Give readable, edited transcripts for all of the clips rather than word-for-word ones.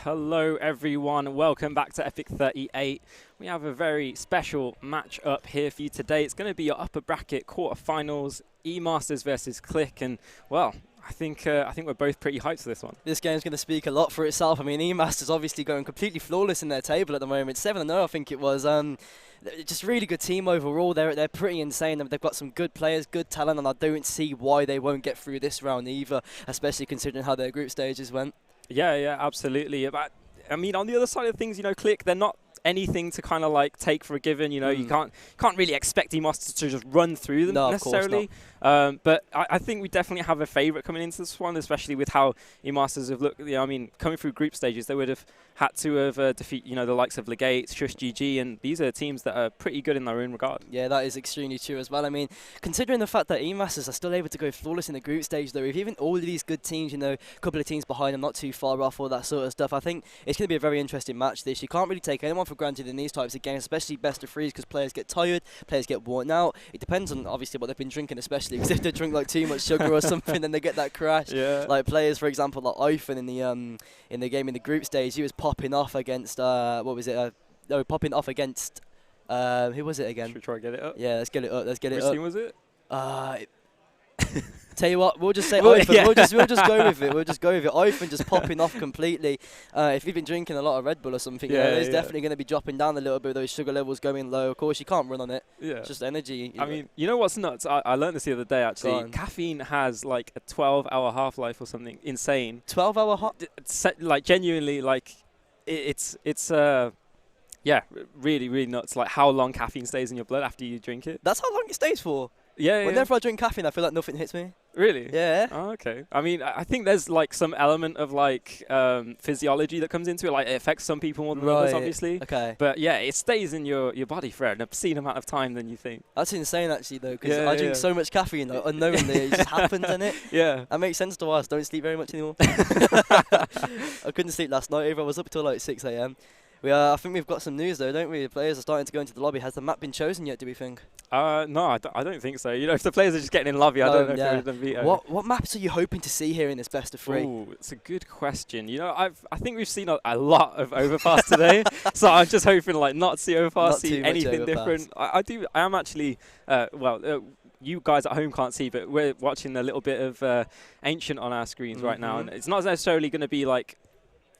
Hello everyone, welcome back to EPIC38. We have a very special match up here for you today. It's going to be your upper bracket quarterfinals, eMasters versus Clique, and well, I think we're both pretty hyped for this one. This game's going to speak a lot for itself. I mean, eMasters obviously going completely flawless in their table at the moment. 7-0, I think it was. Just really good team overall. They're pretty insane. They've got some good players, good talent, and I don't see why they won't get through this round either, especially considering how their group stages went. Yeah, absolutely. But I mean, on the other side of things, Clique, they're not anything to kind of like take for a given. You can't really expect eMasters to just run through them necessarily. But I think we definitely have a favourite coming into this one, especially with how eMasters have looked. I mean, coming through group stages, they would have had to have defeat the likes of Legates, Shush GG, and these are teams that are pretty good in their own regard. Yeah, that is extremely true as well. I mean, considering the fact that eMasters are still able to go flawless in the group stage, though, with even all of these good teams, a couple of teams behind them, not too far off, all that sort of stuff, I think it's going to be a very interesting match this. You can't really take anyone for granted in these types of games, especially best of threes, because players get tired, players get worn out. It depends on, obviously, what they've been drinking, especially, because if they drink, like, too much sugar or something, then they get that crash. Yeah. Like, players, for example, like Ivan in the game in the group stage, he was popping off against, popping off against, who was it again? Should we try and get it up? Yeah, let's get it up, Which team was it? Tell you what, we'll just say Ivan. Yeah. We'll just go with it. We'll just go with it. Ivan just popping off completely. If you've been drinking a lot of Red Bull or something, it's definitely going to be dropping down a little bit. Those sugar levels going low. Of course, you can't run on it. Yeah, it's just energy. I mean, you know what's nuts? I learned this the other day actually. Caffeine has like a 12-hour half-life or something insane. 12-hour half? Like genuinely, like it's yeah, really, really nuts. Like how long caffeine stays in your blood after you drink it. That's how long it stays for. Yeah. Whenever I drink caffeine, I feel like nothing hits me. Really? Yeah. Oh, okay. I mean, I think there's like some element of like physiology that comes into it. Like it affects some people more than others, obviously. Okay. But yeah, it stays in your body for an obscene amount of time than you think. That's insane, actually, though, because I drink so much caffeine, like, unknowingly, it just happens, doesn't it? Yeah. That makes sense to us. Don't sleep very much anymore. I couldn't sleep last night either. I was up until like 6 AM. I think we've got some news, though, don't we? The players are starting to go into the lobby. Has the map been chosen yet, do we think? No, I don't think so. If the players are just getting in lobby, I don't know if they're going to veto. What maps are you hoping to see here in this best of three? Ooh, it's a good question. I think we've seen a lot of overpass today, so I'm just hoping like not see overpass, see anything different. I am actually, you guys at home can't see, but we're watching a little bit of Ancient on our screens right now, and it's not necessarily going to be like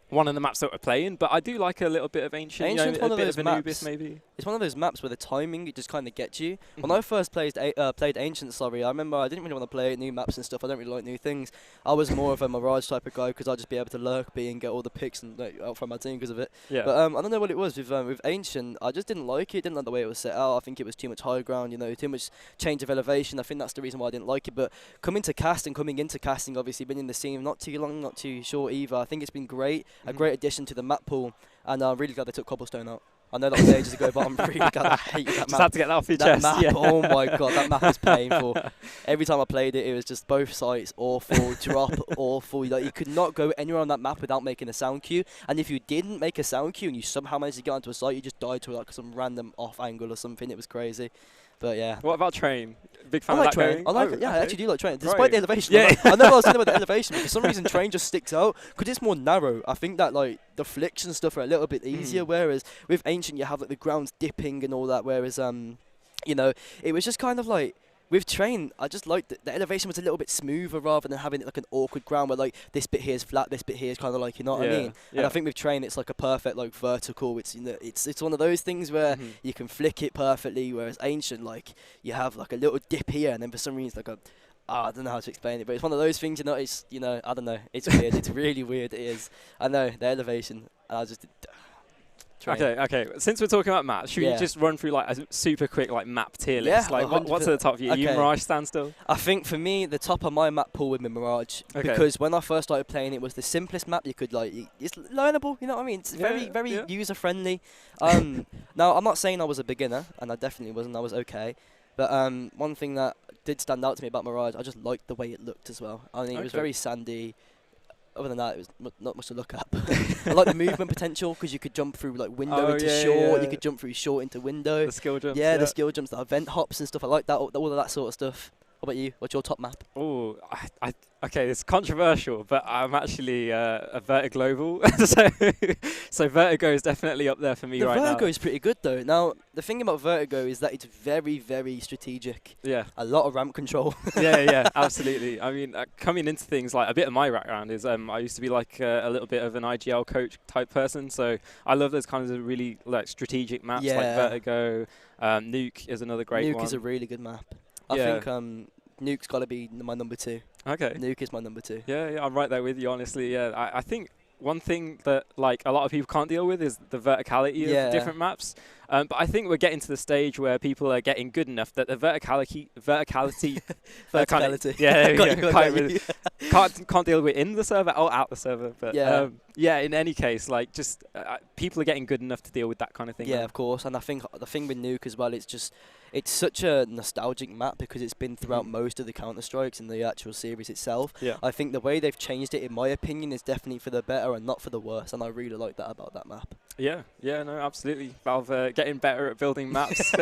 one of the maps that we're playing, but I do like a little bit of Ancient. Ancient's one of those maps. Anubis maybe. It's one of those maps where the timing, it just kind of gets you. When I first played Ancient, I remember I didn't really want to play new maps and stuff. I don't really like new things. I was more of a Mirage type of guy because I'd just be able to lurk B and get all the picks and out from my team because of it. Yeah. But I don't know what it was with Ancient. I just didn't like it. Didn't like the way it was set out. I think it was too much high ground. Too much change of elevation. I think that's the reason why I didn't like it. But coming into casting, obviously been in the scene not too long, not too short either. I think it's been great. A great addition to the map pool, and I'm really glad they took Cobblestone out. I know that was ages ago, but I'm really glad. I hate that map. Just had to get that off your chest. Map, oh my god, that map was painful. Every time I played it, it was just both sides awful, drop awful. Like, you could not go anywhere on that map without making a sound cue, and if you didn't make a sound cue and you somehow managed to get onto a site, you just died to like some random off angle or something. It was crazy. But yeah. What about Train? Big fan of that Train? I like it. Yeah, I actually do like Train. Despite the elevation. Yeah. I know what I was saying about the elevation, but for some reason Train just sticks out because it's more narrow. I think that like the flicks and stuff are a little bit easier, whereas with Ancient you have like the grounds dipping and all that, whereas it was just kind of like with Train, I just liked the elevation was a little bit smoother rather than having it like an awkward ground where like this bit here is flat, this bit here is kind of like, you know what I mean? Yeah. And I think with Train, it's like a perfect like vertical. It's it's one of those things where you can flick it perfectly. Whereas Ancient, like you have like a little dip here, and then for some reason like I don't know how to explain it, but it's one of those things. It's I don't know. It's weird. It's really weird. It is. I know the elevation. I just. Okay. Since we're talking about maps, should we just run through like a super quick like map tier list? Like what's at the top for you? Are you Mirage standstill? I think for me the top of my map pool would be Mirage because when I first started playing it was the simplest map. You could it's learnable. You know what I mean? It's very user friendly. Now I'm not saying I was a beginner, and I definitely wasn't. I was okay. But one thing that did stand out to me about Mirage, I just liked the way it looked as well. I mean, it was very sandy. Other than that, it was not much to look at. I like the movement potential because you could jump through like window into short. You could jump through short into window. The skill jumps. Yeah, the skill jumps, the event hops and stuff. I like that, all of that sort of stuff. What about you? What's your top map? Oh, okay, it's controversial, but I'm actually a Vertiglobal. so Vertigo is definitely up there for me right now. The Vertigo is pretty good, though. Now, the thing about Vertigo is that it's very, very strategic. Yeah. A lot of ramp control. yeah, absolutely. I mean, coming into things, like, a bit of my background is I used to be like a little bit of an IGL coach type person, so I love those kinds of really like strategic maps like Vertigo. Nuke is another great one. Nuke is a really good map. I think Nuke's got to be my number 2. Okay. Nuke is my number 2. Yeah, I'm right there with you, honestly. Yeah, I think one thing that like a lot of people can't deal with is the verticality of different maps. But I think we're getting to the stage where people are getting good enough that the verticality can't deal with in the server or out the server. But in any case, like just people are getting good enough to deal with that kind of thing. Yeah, of course. And I think the thing with Nuke as well, it's such a nostalgic map because it's been throughout most of the Counter-Strikes and the actual series itself. Yeah. I think the way they've changed it, in my opinion, is definitely for the better and not for the worse, and I really like that about that map. Yeah, no, absolutely. Valve getting better at building maps.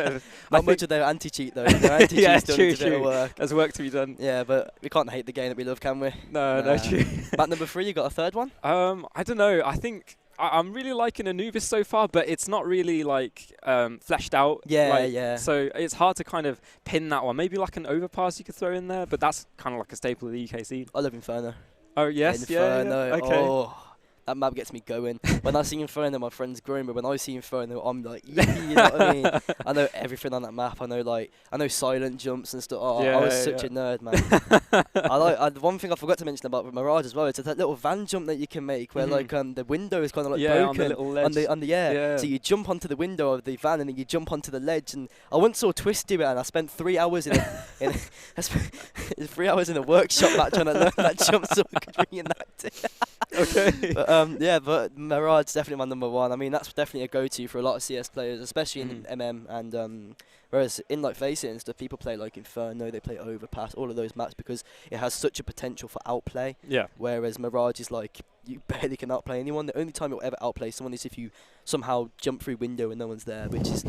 Not much of their anti-cheat, though. Their anti-cheat's done a bit of work. There's work to be done. Yeah, but we can't hate the game that we love, can we? No, true. Map number 3, you got a third one? I don't know. I think I'm really liking Anubis so far, but it's not really like fleshed out. Yeah. So it's hard to kind of pin that one. Maybe like an overpass you could throw in there, but that's kind of like a staple of the UK scene. I love Inferno. Oh yes, Inferno. Yeah. Okay. Oh, that map gets me going. When I see Inferno, my friends groan, but when I see Inferno, I'm like, yeah, you know what I mean? I know everything on that map. I know silent jumps and stuff. Oh, I was such a nerd, man. The one thing I forgot to mention about Mirage as well is that little van jump that you can make, where like the window is kind of like broken on the little ledge. on the air. So you jump onto the window of the van and then you jump onto the ledge. And I once saw Twist do it, and I spent 3 hours in a 3 hours in a workshop trying to learn that jump so I could reenact it. Okay. But Mirage is definitely my number 1. I mean, that's definitely a go-to for a lot of CS players, especially in MM. And whereas in like Face It and stuff, people play like Inferno, they play Overpass, all of those maps because it has such a potential for outplay. Yeah. Whereas Mirage is like you barely can outplay anyone. The only time you'll ever outplay someone is if you somehow jump through window and no one's there, which is.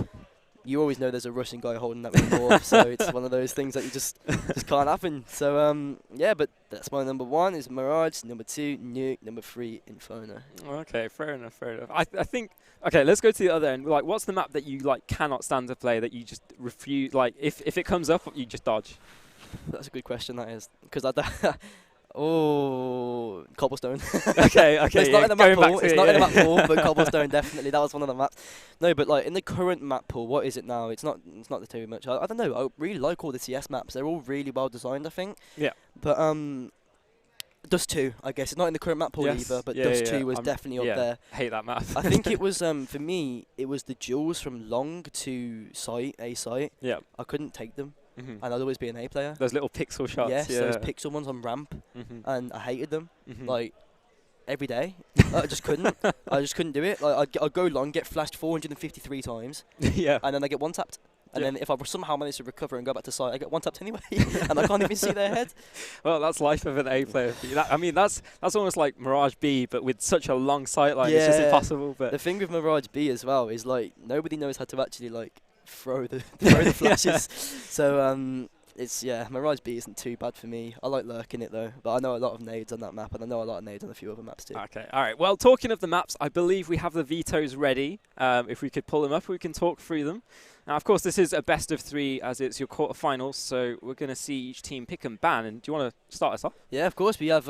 You always know there's a Russian guy holding that before, so it's one of those things that you just can't happen. So but that's my number 1 is Mirage, number 2 Nuke, number 3 Inferno. Okay, fair enough. I think let's go to the other end. Like, what's the map that you like cannot stand to play that you just refuse? Like, if it comes up, you just dodge. That's a good question. That is because Oh, Cobblestone. Okay. It's not in the map pool. It's not in the map pool, but Cobblestone definitely. That was one of the maps. No, but like in the current map pool, what is it now? It's not too much. I don't know. I really like all the CS maps. They're all really well designed, I think. Yeah. But Dust 2, I guess. It's not in the current map pool either, but Dust 2 was definitely up there. Hate that map. I think it was for me. It was the duels from long to A site. Yeah. I couldn't take them. And I'd always be an A player. Those little pixel shots. Yes, those pixel ones on ramp, and I hated them. Like every day, I just couldn't. I just couldn't do it. Like I'd go long, get flashed 453 times, and then I get one tapped. And then if I somehow manage to recover and go back to site, I get one tapped anyway, and I can't even see their head. Well, that's life of an A player. I mean, that's almost like Mirage B, but with such a long sight line, it's just impossible. But the thing with Mirage B as well is like nobody knows how to actually like throw the flashes. So Mirage B isn't too bad for me. I like lurking it though, but I know a lot of nades on that map, and I know a lot of nades on a few other maps too. Okay, all right. Well, talking of the maps, I believe we have the vetoes ready. If we could pull them up, we can talk through them. Now, of course, this is a best of 3 as it's your quarterfinals, so we're going to see each team pick and ban. And do you want to start us off? Yeah, of course. We have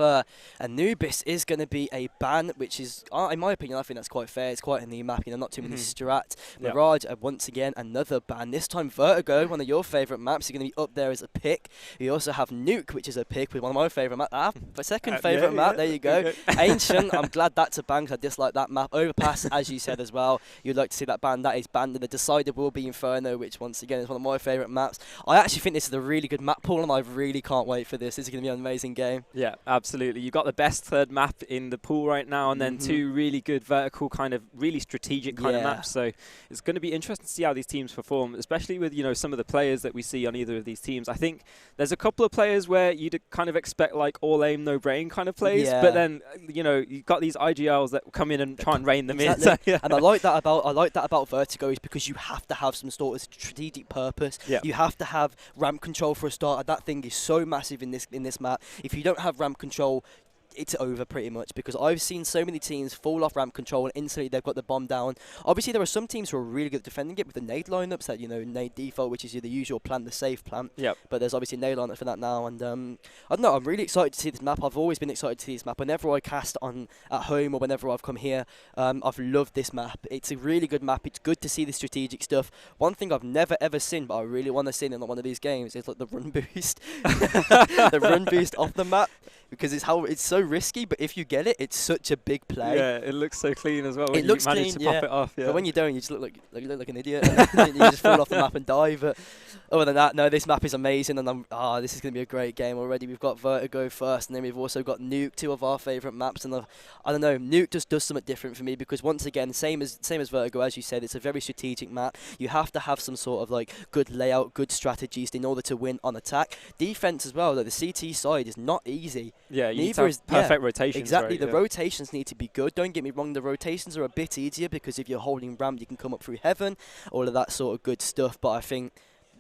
Anubis is going to be a ban, which is, in my opinion, I think that's quite fair. It's quite a new map, not too many strat. Mirage, once again, another ban. This time Vertigo, one of your favourite maps, is going to be up there as a pick. We also have Nuke, which is a pick with one of my favourite maps. Second favourite map, there you go. Ancient, I'm glad that's a ban because I dislike that map. Overpass, as you said as well, you'd like to see that ban. That is banned, and the decider will be Inferno, which once again is one of my favourite maps. I actually think this is a really good map pool, and I really can't wait for this. This is going to be an amazing game. Yeah, absolutely. You've got the best third map in the pool right now, and then 2 really good vertical kind of really strategic kind of maps. So it's going to be interesting to see how these teams perform, especially with some of the players that we see on either of these teams. I think there's a couple of players where you'd kind of expect like all aim, no brain kind of plays, but then you've got these IGLs that come in and try and rein them in. So, and I like that about Vertigo is because you have to have some sort of strategic purpose. Yeah. You have to have ramp control for a starter. That thing is so massive in this map. If you don't have ramp control, it's over pretty much, because I've seen so many teams fall off ramp control and instantly they've got the bomb down. Obviously, there are some teams who are really good at defending it with the nade lineups that, you know, nade default, which is the usual plant, the safe plant. Yep. But there's obviously a nade lineup for that now, and I don't know, I'm really excited to see this map. I've always been excited to see this map. Whenever I cast on at home or whenever I've come here, I've loved this map. It's a really good map. It's good to see the strategic stuff. One thing I've never ever seen, but I really want to see in one of these games, is like the run boost. The run boost off the map, because it's so risky, but if you get it, it's such a big play. Yeah, it looks so clean as well when it looks you manage clean, to pop it off. Yeah. But when you don't, you just look like an idiot, and then you just fall off the map and die. But other than that, no, this map is amazing, and this is going to be a great game already. We've got Vertigo first, and then we've also got Nuke, two of our favourite maps, and I don't know, Nuke just does something different for me, because once again, same as Vertigo, as you said, it's a very strategic map. You have to have some sort of like good layout, good strategies in order to win on attack. Defense as well, though, the CT side is not easy. Yeah, you need to have perfect rotations. Exactly, right, the rotations need to be good. Don't get me wrong, the rotations are a bit easier because if you're holding ramp, you can come up through heaven, all of that sort of good stuff. But I think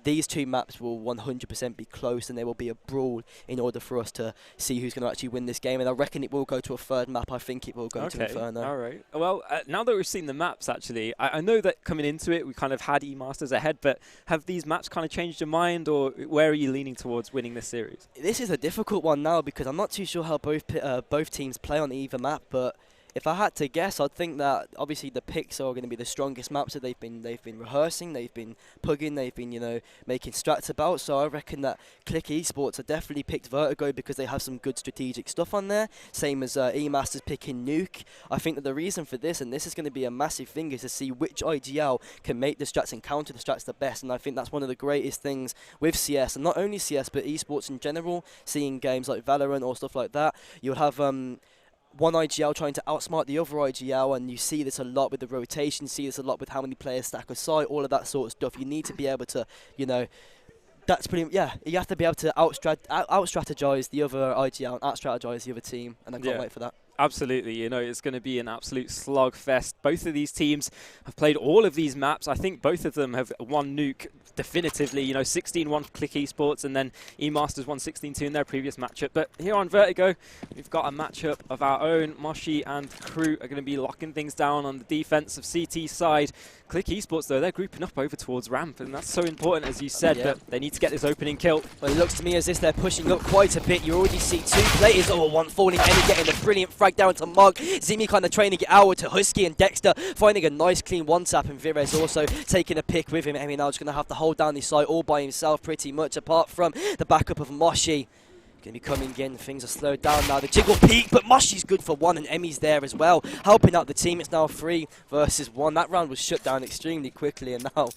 these two maps will 100% be close, and there will be a brawl in order for us to see who's going to actually win this game. And I reckon it will go to a third map. I think it will go to Inferno. All right. Well, now that we've seen the maps, actually, I know that coming into it, we kind of had eMasters ahead, but have these maps kind of changed your mind, or where are you leaning towards winning this series? This is a difficult one now, because I'm not too sure how both teams play on either map, but if I had to guess, I'd think that obviously the picks are going to be the strongest maps that they've been rehearsing, they've been pugging, they've been, you know, making strats about. So I reckon that Clique Esports have definitely picked Vertigo because they have some good strategic stuff on there. Same as eMasters picking Nuke. I think that the reason for this, and this is going to be a massive thing, is to see which IGL can make the strats and counter the strats the best. And I think that's one of the greatest things with CS, and not only CS but esports in general. Seeing games like Valorant or stuff like that, you'll have one IGL trying to outsmart the other IGL, and you see this a lot with the rotation, you see this a lot with how many players stack aside, all of that sort of stuff. You need to be able to, you know, that's pretty, you have to be able to out-strategize the other IGL and out-strategize the other team, and I can't wait for that. Absolutely, you know, it's going to be an absolute slugfest. Both of these teams have played all of these maps. I think both of them have won Nuke definitively. You know, 16-1 for Clique Esports, and then eMasters won 16-2 in their previous matchup. But here on Vertigo, we've got a matchup of our own. Moshi and Crew are going to be locking things down on the defense of CT side. Clique Esports, though, they're grouping up over towards ramp, and that's so important, as you said, but they need to get this opening kill. Well, it looks to me as if they're pushing up quite a bit. You already see two players, one falling, Emmy getting a brilliant frag down to Mug. Zimi kind of training it out to Husky and Dexter, finding a nice clean one-tap, and Virez also taking a pick with him. Emmy now just going to have to hold down this side all by himself pretty much, apart from the backup of Moshi. Going to be coming in, things are slowed down now. The jiggle peak, but Moshi's good for one, and Emmy's there as well, helping out the team. It's now 3 versus 1. That round was shut down extremely quickly, and now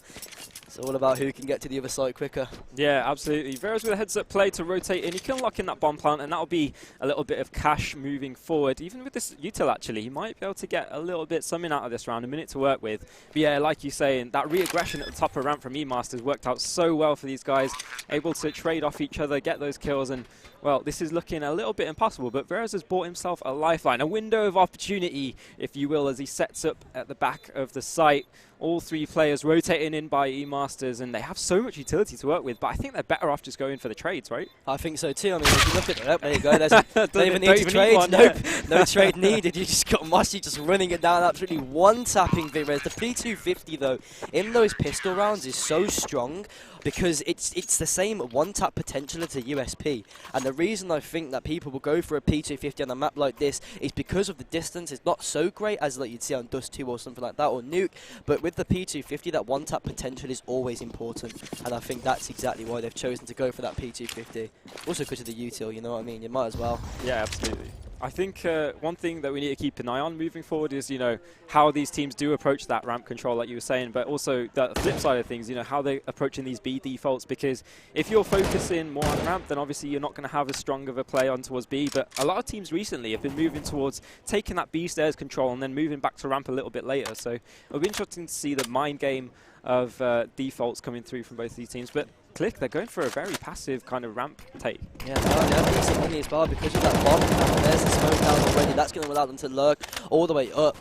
it's all about who can get to the other side quicker. Yeah, absolutely. Virez with a heads-up play to rotate in. He can lock in that bomb plant, and that'll be a little bit of cash moving forward. Even with this util, actually, he might be able to get a little bit something out of this round, a minute to work with. But yeah, like you say, that re-aggression at the top of ramp from eMasters worked out so well for these guys, able to trade off each other, get those kills, and well, this is looking a little bit impossible, but Virez has bought himself a lifeline, a window of opportunity, if you will, as he sets up at the back of the site. All 3 players rotating in by eMasters, and they have so much utility to work with, but I think they're better off just going for the trades, right? I think so too. I mean, if you look at it, there you go. Don't even need to trade. Nope, no trade needed. You just got Moshi just running it down, absolutely one-tapping Virez. The P250, though, in those pistol rounds is so strong, because it's the same one-tap potential as a USP. And the reason I think that people will go for a P250 on a map like this is because of the distance. It's not so great as like you'd see on Dust 2 or something like that, or Nuke, but with the P250, that one-tap potential is always important, and I think that's exactly why they've chosen to go for that P250. Also because of the util, you know what I mean? You might as well. Yeah, absolutely. I think one thing that we need to keep an eye on moving forward is, you know, how these teams do approach that ramp control, like you were saying, but also the flip side of things, you know, how they're approaching these B defaults, because if you're focusing more on ramp, then obviously you're not going to have as strong of a play on towards B, but a lot of teams recently have been moving towards taking that B stairs control and then moving back to ramp a little bit later, so it'll be interesting to see the mind game of defaults coming through from both these teams, but Clique, they're going for a very passive kind of ramp take. Yeah, they're decent money as well, because of that bomb. There's the smoke down already. That's going to allow them to lurk all the way up.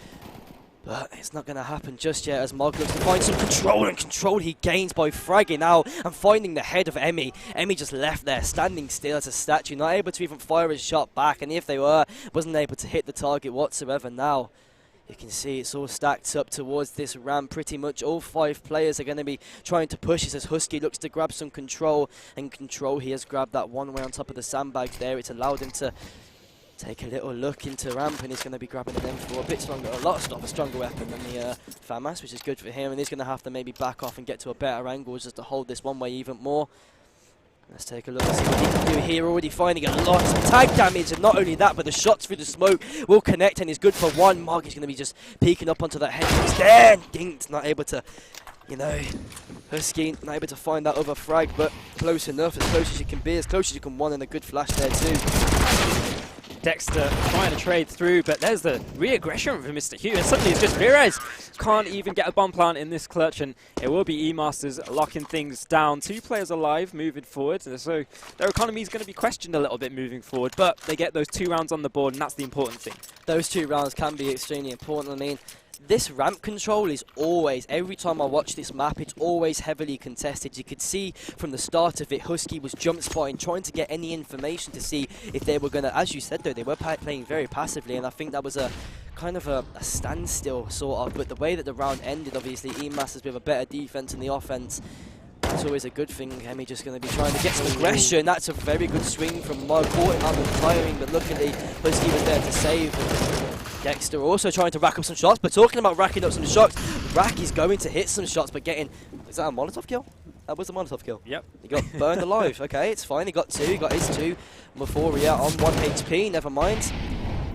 But it's not going to happen just yet as Mog looks to find some control, and control he gains by fragging out and finding the head of Emi. Emi just left there, standing still as a statue, not able to even fire his shot back, and if they were, wasn't able to hit the target whatsoever. Now, you can see it's all stacked up towards this ramp. Pretty much all 5 players are going to be trying to push as Husky looks to grab some control, and control he has grabbed that one way on top of the sandbags there. It's allowed him to take a little look into ramp, and he's going to be grabbing an M4, a bit stronger, a stronger weapon than the FAMAS, which is good for him, and he's going to have to maybe back off and get to a better angle just to hold this one way even more. Let's take a look and see what he can do here. Already finding a lot of tag damage, and not only that, but the shots through the smoke will connect, and is good for one. Mark is going to be just peeking up onto that head. Then Dinked, not able to, you know, Husky not able to find that other frag, but close enough, as close as you can be, as close as you can want, and a good flash there too. Dexter trying to trade through, but there's the re-aggression from Mr. Hugh, and suddenly it's just Virez. Can't even get a bomb plant in this clutch, and it will be eMasters locking things down. 2 players alive moving forward, so their economy is going to be questioned a little bit moving forward, but they get those 2 rounds on the board, and that's the important thing. Those 2 rounds can be extremely important. I mean, this ramp control is always, every time I watch this map, it's always heavily contested. You could see from the start of it, Husky was jump spotting, trying to get any information to see if they were going to, as you said though, they were playing very passively, and I think that was a kind of a standstill sort of, but the way that the round ended, obviously eMasters with a better defense and the offense, that's always a good thing. Emi just going to be trying to get some aggression. That's a very good swing from Mug, caught him out and firing, but luckily Husky was there to save. Dexter also trying to rack up some shots, but talking about racking up some shots, Rack is going to hit some shots, but getting, is that a Molotov kill? That was a Molotov kill. Yep. He got burned alive. Okay, it's fine. He got 2. He got his 2. Mephoria on 1 HP. Never mind.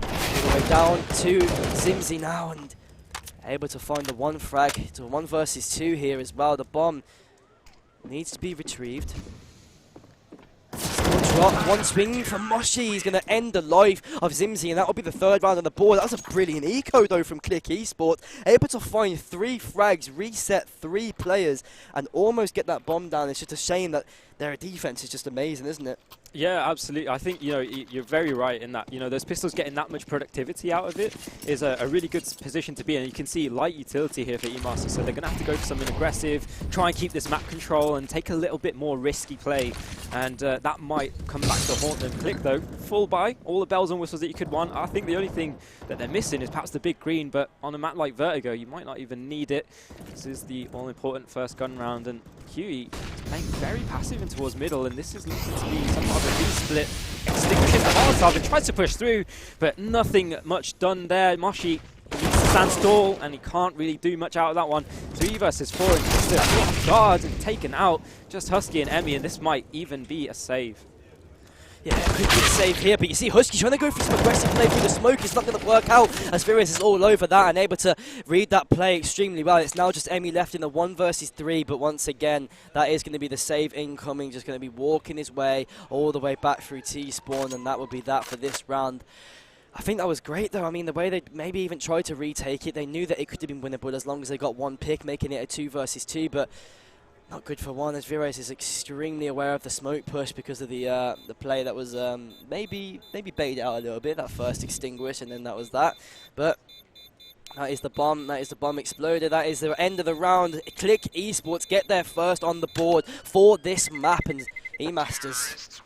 All the way down to Zimzy now, and able to find the 1 frag to 1 versus 2 here as well. The bomb needs to be retrieved. Drop, 1 swing from Moshi. He's going to end the life of Zimzy, and that will be the 3rd round on the board. That was a brilliant eco though from Clique Esports. Able to find 3 frags, reset 3 players, and almost get that bomb down. It's just a shame that their defense is just amazing, isn't it? Yeah, absolutely. I think, you know, you're very right in that, you know, those pistols getting that much productivity out of it is a really good position to be in. And you can see light utility here for eMasters, so they're going to have to go for something aggressive, try and keep this map control and take a little bit more risky play. And that might come back to haunt them. Clique, though, full buy, all the bells and whistles that you could want. I think the only thing that they're missing is perhaps the big green, but on a map like Vertigo, you might not even need it. This is the all-important first gun round, and Huey is playing very passive in towards middle, and this is looking to be some of a split, extinguishes the Molotov and tries to push through, but nothing much done there. Moshi needs to stand stall, and he can't really do much out of that one. 3 versus 4, and just a off guard and taken out. Just Husky and Emi, and this might even be a save. Yeah, it could be a save here, but you see Husky trying to go for some aggressive play through the smoke. It's not going to work out as Virez is all over that and able to read that play extremely well. It's now just Emi left in the 1 versus 3, but once again, that is going to be the save incoming, just going to be walking his way all the way back through T-spawn, and that will be that for this round. I think that was great though. I mean, the way they maybe even tried to retake it, they knew that it could have been winnable as long as they got 1 pick, making it a 2 versus 2, but not good for 1, as Virez is extremely aware of the smoke push because of the play that was maybe baited out a little bit, that first extinguish, and then that was that. But that is the bomb. That is the bomb exploded. That is the end of the round. Clique Esports get there first on the board for this map, and eMasters,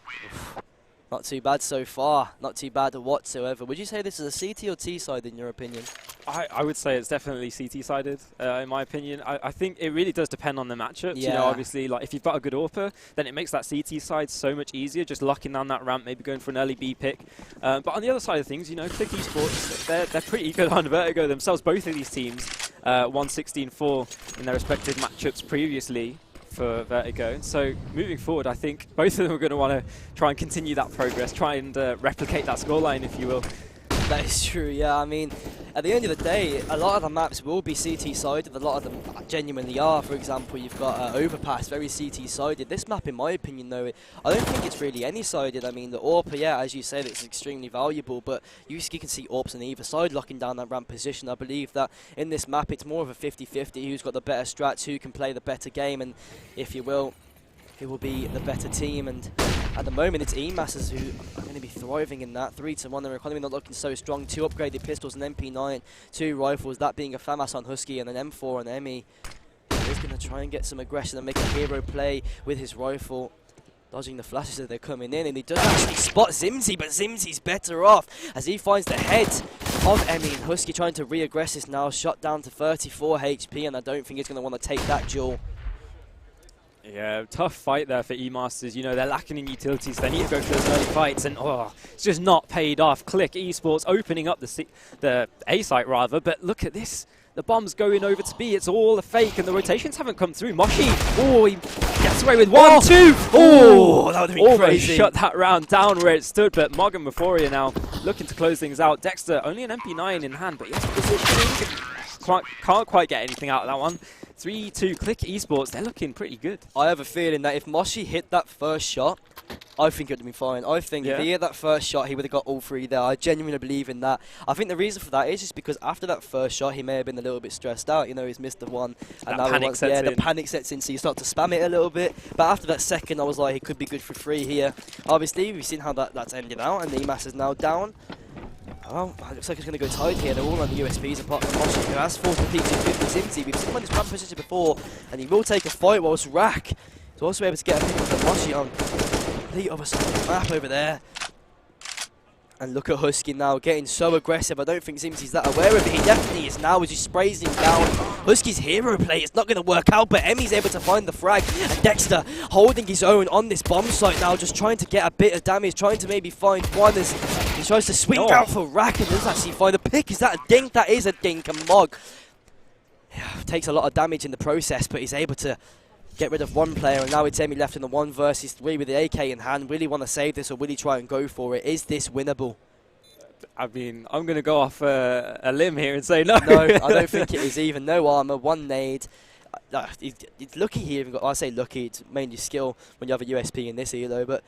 not too bad so far. Not too bad whatsoever. Would you say this is a CT or T side in your opinion? I would say it's definitely CT sided in my opinion. I think it really does depend on the matchups. Yeah. You know, obviously, like if you've got a good AWPer, then it makes that CT side so much easier, just locking down that ramp, maybe going for an early B pick. But on the other side of things, you know, Clique Esports, they're pretty good on Vertigo themselves. Both of these teams won 16-4 in their respective matchups previously for Vertigo. So moving forward, I think both of them are going to want to try and continue that progress, try and replicate that scoreline, if you will. That is true, yeah. I mean, at the end of the day, a lot of the maps will be CT-sided. A lot of them genuinely are. For example, you've got Overpass, very CT-sided. This map, in my opinion, though, I don't think it's really any-sided. I mean, the AWPer, yeah, as you said, it's extremely valuable, but you can see AWPs on either side locking down that ramp position. I believe that in this map, it's more of a 50-50, who's got the better strats, who can play the better game, and if you will, who will be the better team, and at the moment it's eMasters who are going to be thriving in that. 3-1, their economy not looking so strong. 2 upgraded pistols, an MP9, 2 rifles, that being a FAMAS on Husky and an M4 on Emmy. He's going to try and get some aggression and make a hero play with his rifle, dodging the flashes as they're coming in, and he does actually spot Zimzy, but Zimzy's better off as he finds the head of Emmy, and Husky trying to re-aggress this now, shot down to 34 HP, and I don't think he's going to want to take that duel. Yeah, tough fight there for eMasters. You know, they're lacking in utilities. They need to go for those early fights, and it's just not paid off. Clique Esports opening up the A site rather, but look at this. The bomb's going over to B. It's all a fake, and the rotations haven't come through. Moshi, he gets away with 1, 2. Oh, that would have been almost crazy. Shut that round down where it stood, but Mog and Euphoria now looking to close things out. Dexter, only an MP9 in hand, but yes, positioning. Can't quite get anything out of that one. 3-2 Clique Esports, they're looking pretty good. I have a feeling that if Moshi hit that first shot, I think it would have been fine. I think if he hit that first shot, he would have got all 3 there. I genuinely believe in that. I think the reason for that is just because after that first shot, he may have been a little bit stressed out. You know, he's missed the one. And now the panic sets in, so you start to spam it a little bit. But after that second, I was like, he could be good for 3 here. Obviously, we've seen how that's ended out, and the eMasters now down. Well, it looks like it's going to go tight here. They're all on the USPs apart from Moshi, who has forced the P250 Zimzy. We've seen him on his ramp position before, and he will take a fight whilst Rack is also able to get a pick with Moshi on the other side of the map over there. And look at Husky now getting so aggressive. I don't think Zimzy's that aware of it. He definitely is now as he sprays him down. Husky's hero play is not going to work out, but Emmy's able to find the frag. And Dexter holding his own on this bomb site now, just trying to get a bit of damage, trying to maybe find one as he tries to swing out for Rack and does actually find a pick. Is that a dink? That is a dink. And Mog takes a lot of damage in the process, but he's able to get rid of one player, and now it's Emmy left in the 1 versus 3 with the AK in hand. Will he want to save this, or will he try and go for it? Is this winnable? I mean, I'm going to go off a limb here and say no. No, I don't think it is even. No armor, 1 nade. He's lucky he even got, I say lucky, it's mainly skill when you have a USP in this elo, but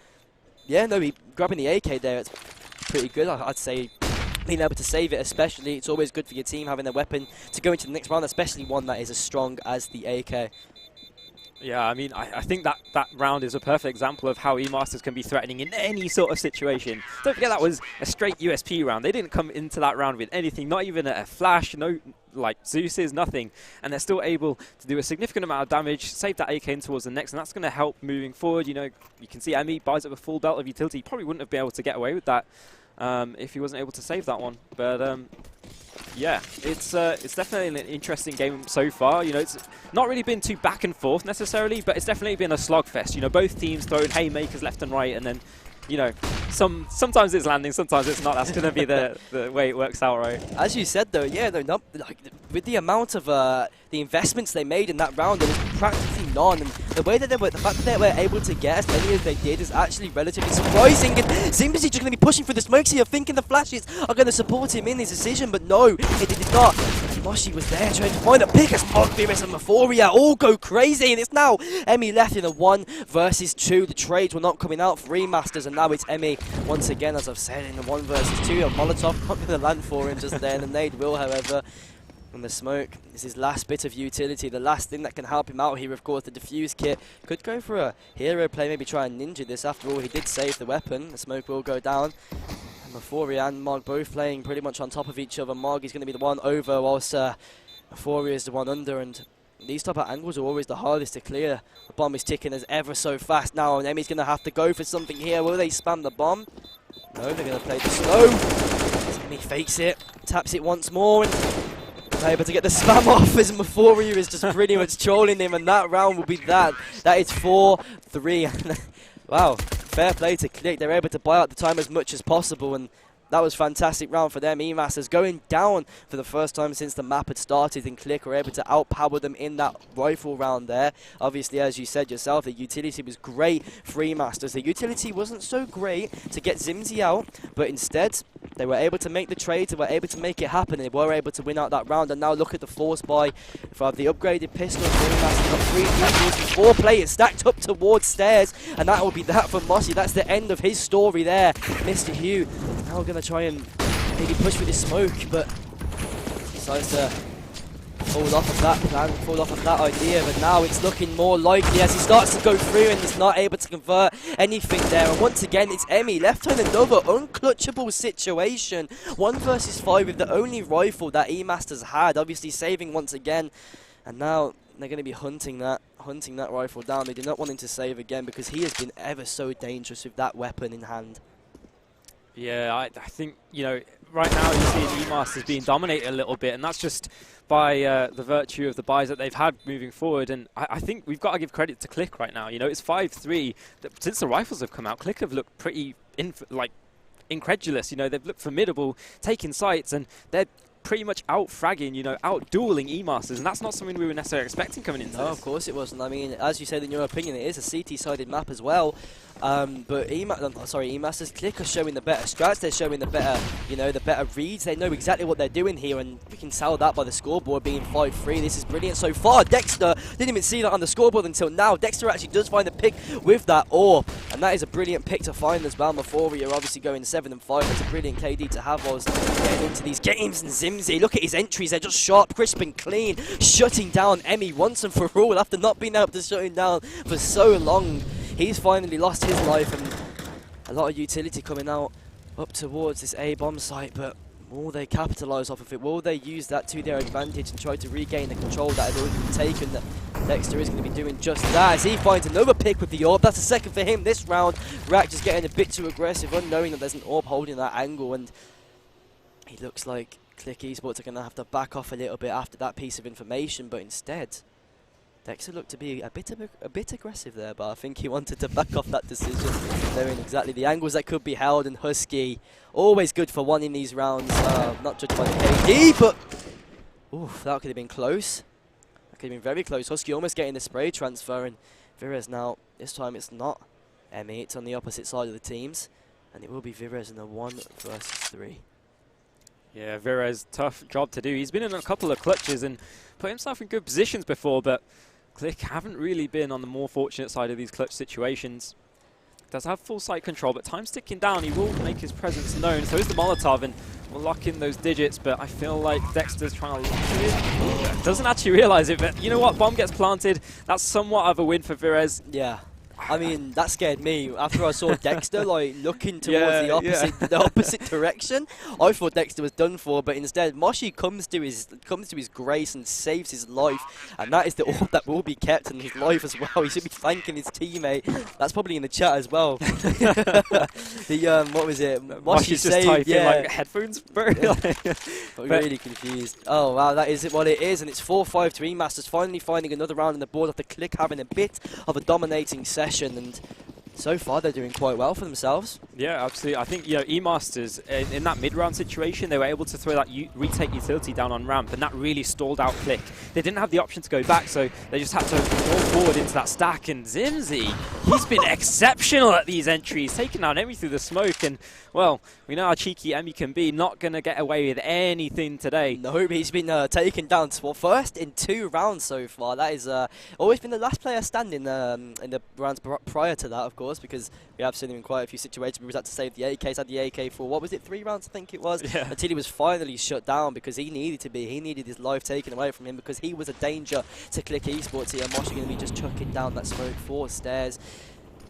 yeah, no, grabbing the AK there, it's pretty good. I'd say being able to save it especially, it's always good for your team having a weapon to go into the next round, especially one that is as strong as the AK. Yeah, I mean, I think that round is a perfect example of how eMasters can be threatening in any sort of situation. Don't forget that was a straight USP round. They didn't come into that round with anything, not even a flash, no like Zeus's, nothing. And they're still able to do a significant amount of damage, save that AK in towards the next, and that's going to help moving forward. You know, you can see Emmy buys up a full belt of utility. He probably wouldn't have been able to get away with that if he wasn't able to save that one. But yeah, it's definitely an interesting game so far. You know, it's not really been too back and forth necessarily, but it's definitely been a slogfest. You know, both teams throwing haymakers left and right, and then, you know, sometimes it's landing, sometimes it's not. That's going to be the way it works out, right? As you said, though, yeah, not like with the amount of the investments they made in that round, there was practically none. And the way that the fact that they were able to get as many as they did is actually relatively surprising. And Zimzy just going to be pushing through the smoke, so you're thinking the flashes are going to support him in his decision, but no, it did not. And Moshi was there trying to find a pick as Mog, Beerus and Euphoria all go crazy, and it's now Emmy left in a 1 versus 2. The trades were not coming out for eMasters, and now it's Emmy once again, as I've said, in the 1 versus 2. A Molotov not going to land for him just there, and the nade will, however. And the smoke is his last bit of utility, the last thing that can help him out here. Of course, the defuse kit could go for a hero play, maybe try and ninja this. After all, he did save the weapon. The smoke will go down. And Euphoria and Mog both playing pretty much on top of each other. Mog is going to be the one over, whilst Euphoria is the one under. And these type of angles are always the hardest to clear. The bomb is ticking as ever so fast now, and Emmy's going to have to go for something here. Will they spam the bomb? No, they're going to play the slow. Emmy fakes it, taps it once more, and able to get the spam off as Euphoria is just pretty much trolling him, and that round will be that. That is 4-3. Wow, fair play to Clique. They're able to buy out the time as much as possible, and that was a fantastic round for them. eMasters going down for the first time since the map had started, and Clique were able to outpower them in that rifle round there. Obviously, as you said yourself, the utility was great for eMasters. The utility wasn't so great to get Zimzy out, but instead they were able to make the trades, they were able to make it happen, and they were able to win out that round. And now look at the force buy for the upgraded pistol. eMasters got 3 vehicles and 4 players stacked up towards stairs, and that will be that for Moshi. That's the end of his story there. Mr. Hugh now going to try and maybe push with his smoke, but decides to fall off of that plan, fall off of that idea, but now it's looking more likely as he starts to go through and he's not able to convert anything there. And once again, it's Emi left in another unclutchable situation. 1 versus 5 with the only rifle that eMasters had, obviously saving once again. And now they're going to be hunting that rifle down. They do not want him to save again because he has been ever so dangerous with that weapon in hand. Yeah, I think, you know, right now you see eMasters being dominated a little bit, and that's just by the virtue of the buys that they've had moving forward. And I think we've got to give credit to Clique right now. You know, it's 5-3. Since the rifles have come out, Clique have looked pretty, incredulous. You know, they've looked formidable, taking sites, and they're pretty much out-fragging, you know, out-dueling eMasters, and that's not something we were necessarily expecting coming into this. Of course it wasn't. I mean, as you said in your opinion, it is a CT-sided map as well. But eMasters, Clique are showing the better strats. They're showing the better, you know, the better reads. They know exactly what they're doing here, and we can tell that by the scoreboard being 5-3. This is brilliant so far. Dexter didn't even see that on the scoreboard until now. Dexter actually does find the pick with that AWP, and that is a brilliant pick to find as well. Mafori are obviously going 7-5. That's a brilliant KD to have whilst getting into these games. And Zimzy, look at his entries. They're just sharp, crisp, and clean, shutting down Emi once and for all after not being able to shut him down for so long. He's finally lost his life, and a lot of utility coming out up towards this A-bomb site, but will they capitalise off of it? Will they use that to their advantage and try to regain the control that had already been taken? That Dexter is going to be doing just that as he finds another pick with the AWP. That's a second for him this round. Rack just getting a bit too aggressive, unknowing that there's an AWP holding that angle, and he looks like Clique Esports are going to have to back off a little bit after that piece of information, but instead Dexter looked to be a bit aggressive there, but I think he wanted to back off that decision, knowing exactly the angles that could be held. And Husky, always good for one in these rounds, not judged by the KD, but oof, that could have been close. That could have been very close. Husky almost getting the spray transfer, and Virez now, this time it's not Emi, it's on the opposite side of the teams, and it will be Virez in a 1 versus 3. Yeah, Virez, tough job to do. He's been in a couple of clutches and put himself in good positions before, but Clique haven't really been on the more fortunate side of these clutch situations. Does have full site control, but time's ticking down. He will make his presence known. So is the Molotov, and we'll lock in those digits, but I feel like Dexter's trying to lock it in. Doesn't actually realise it, but you know what? Bomb gets planted. That's somewhat of a win for Virez. Yeah. I mean, that scared me. After I saw Dexter like looking towards the opposite direction, I thought Dexter was done for. But instead, Moshi comes to his grace and saves his life, and that is the AWP that will be kept in his life as well. He should be thanking his teammate. That's probably in the chat as well. What was it? Moshi's just typing like headphones, bro. I'm really confused. Oh wow, that is what it is, and it's 4-5 to eMasters finally finding another round on the board after Clique having a bit of a dominating session. And so far they're doing quite well for themselves. Yeah, absolutely. I think, you know, eMasters in that mid-round situation, they were able to throw that retake utility down on ramp, and that really stalled out Clique. They didn't have the option to go back, so they just had to roll forward into that stack. And Zimzy, he's been exceptional at these entries, taking down Emi through the smoke. And well, we know how cheeky Emi can be. Not going to get away with anything today. No, he's been taken down first in 2 rounds so far. That is always been the last player standing in the rounds prior to that, of course, because we have seen him in quite a few situations. We had to save the AK. He's had the AK for, what was it, 3 rounds, I think it was, until he was finally shut down because he needed to be. He needed his life taken away from him because he was a danger to Clique Esports here. Mosh are going to be just chucking down that smoke 4 stairs.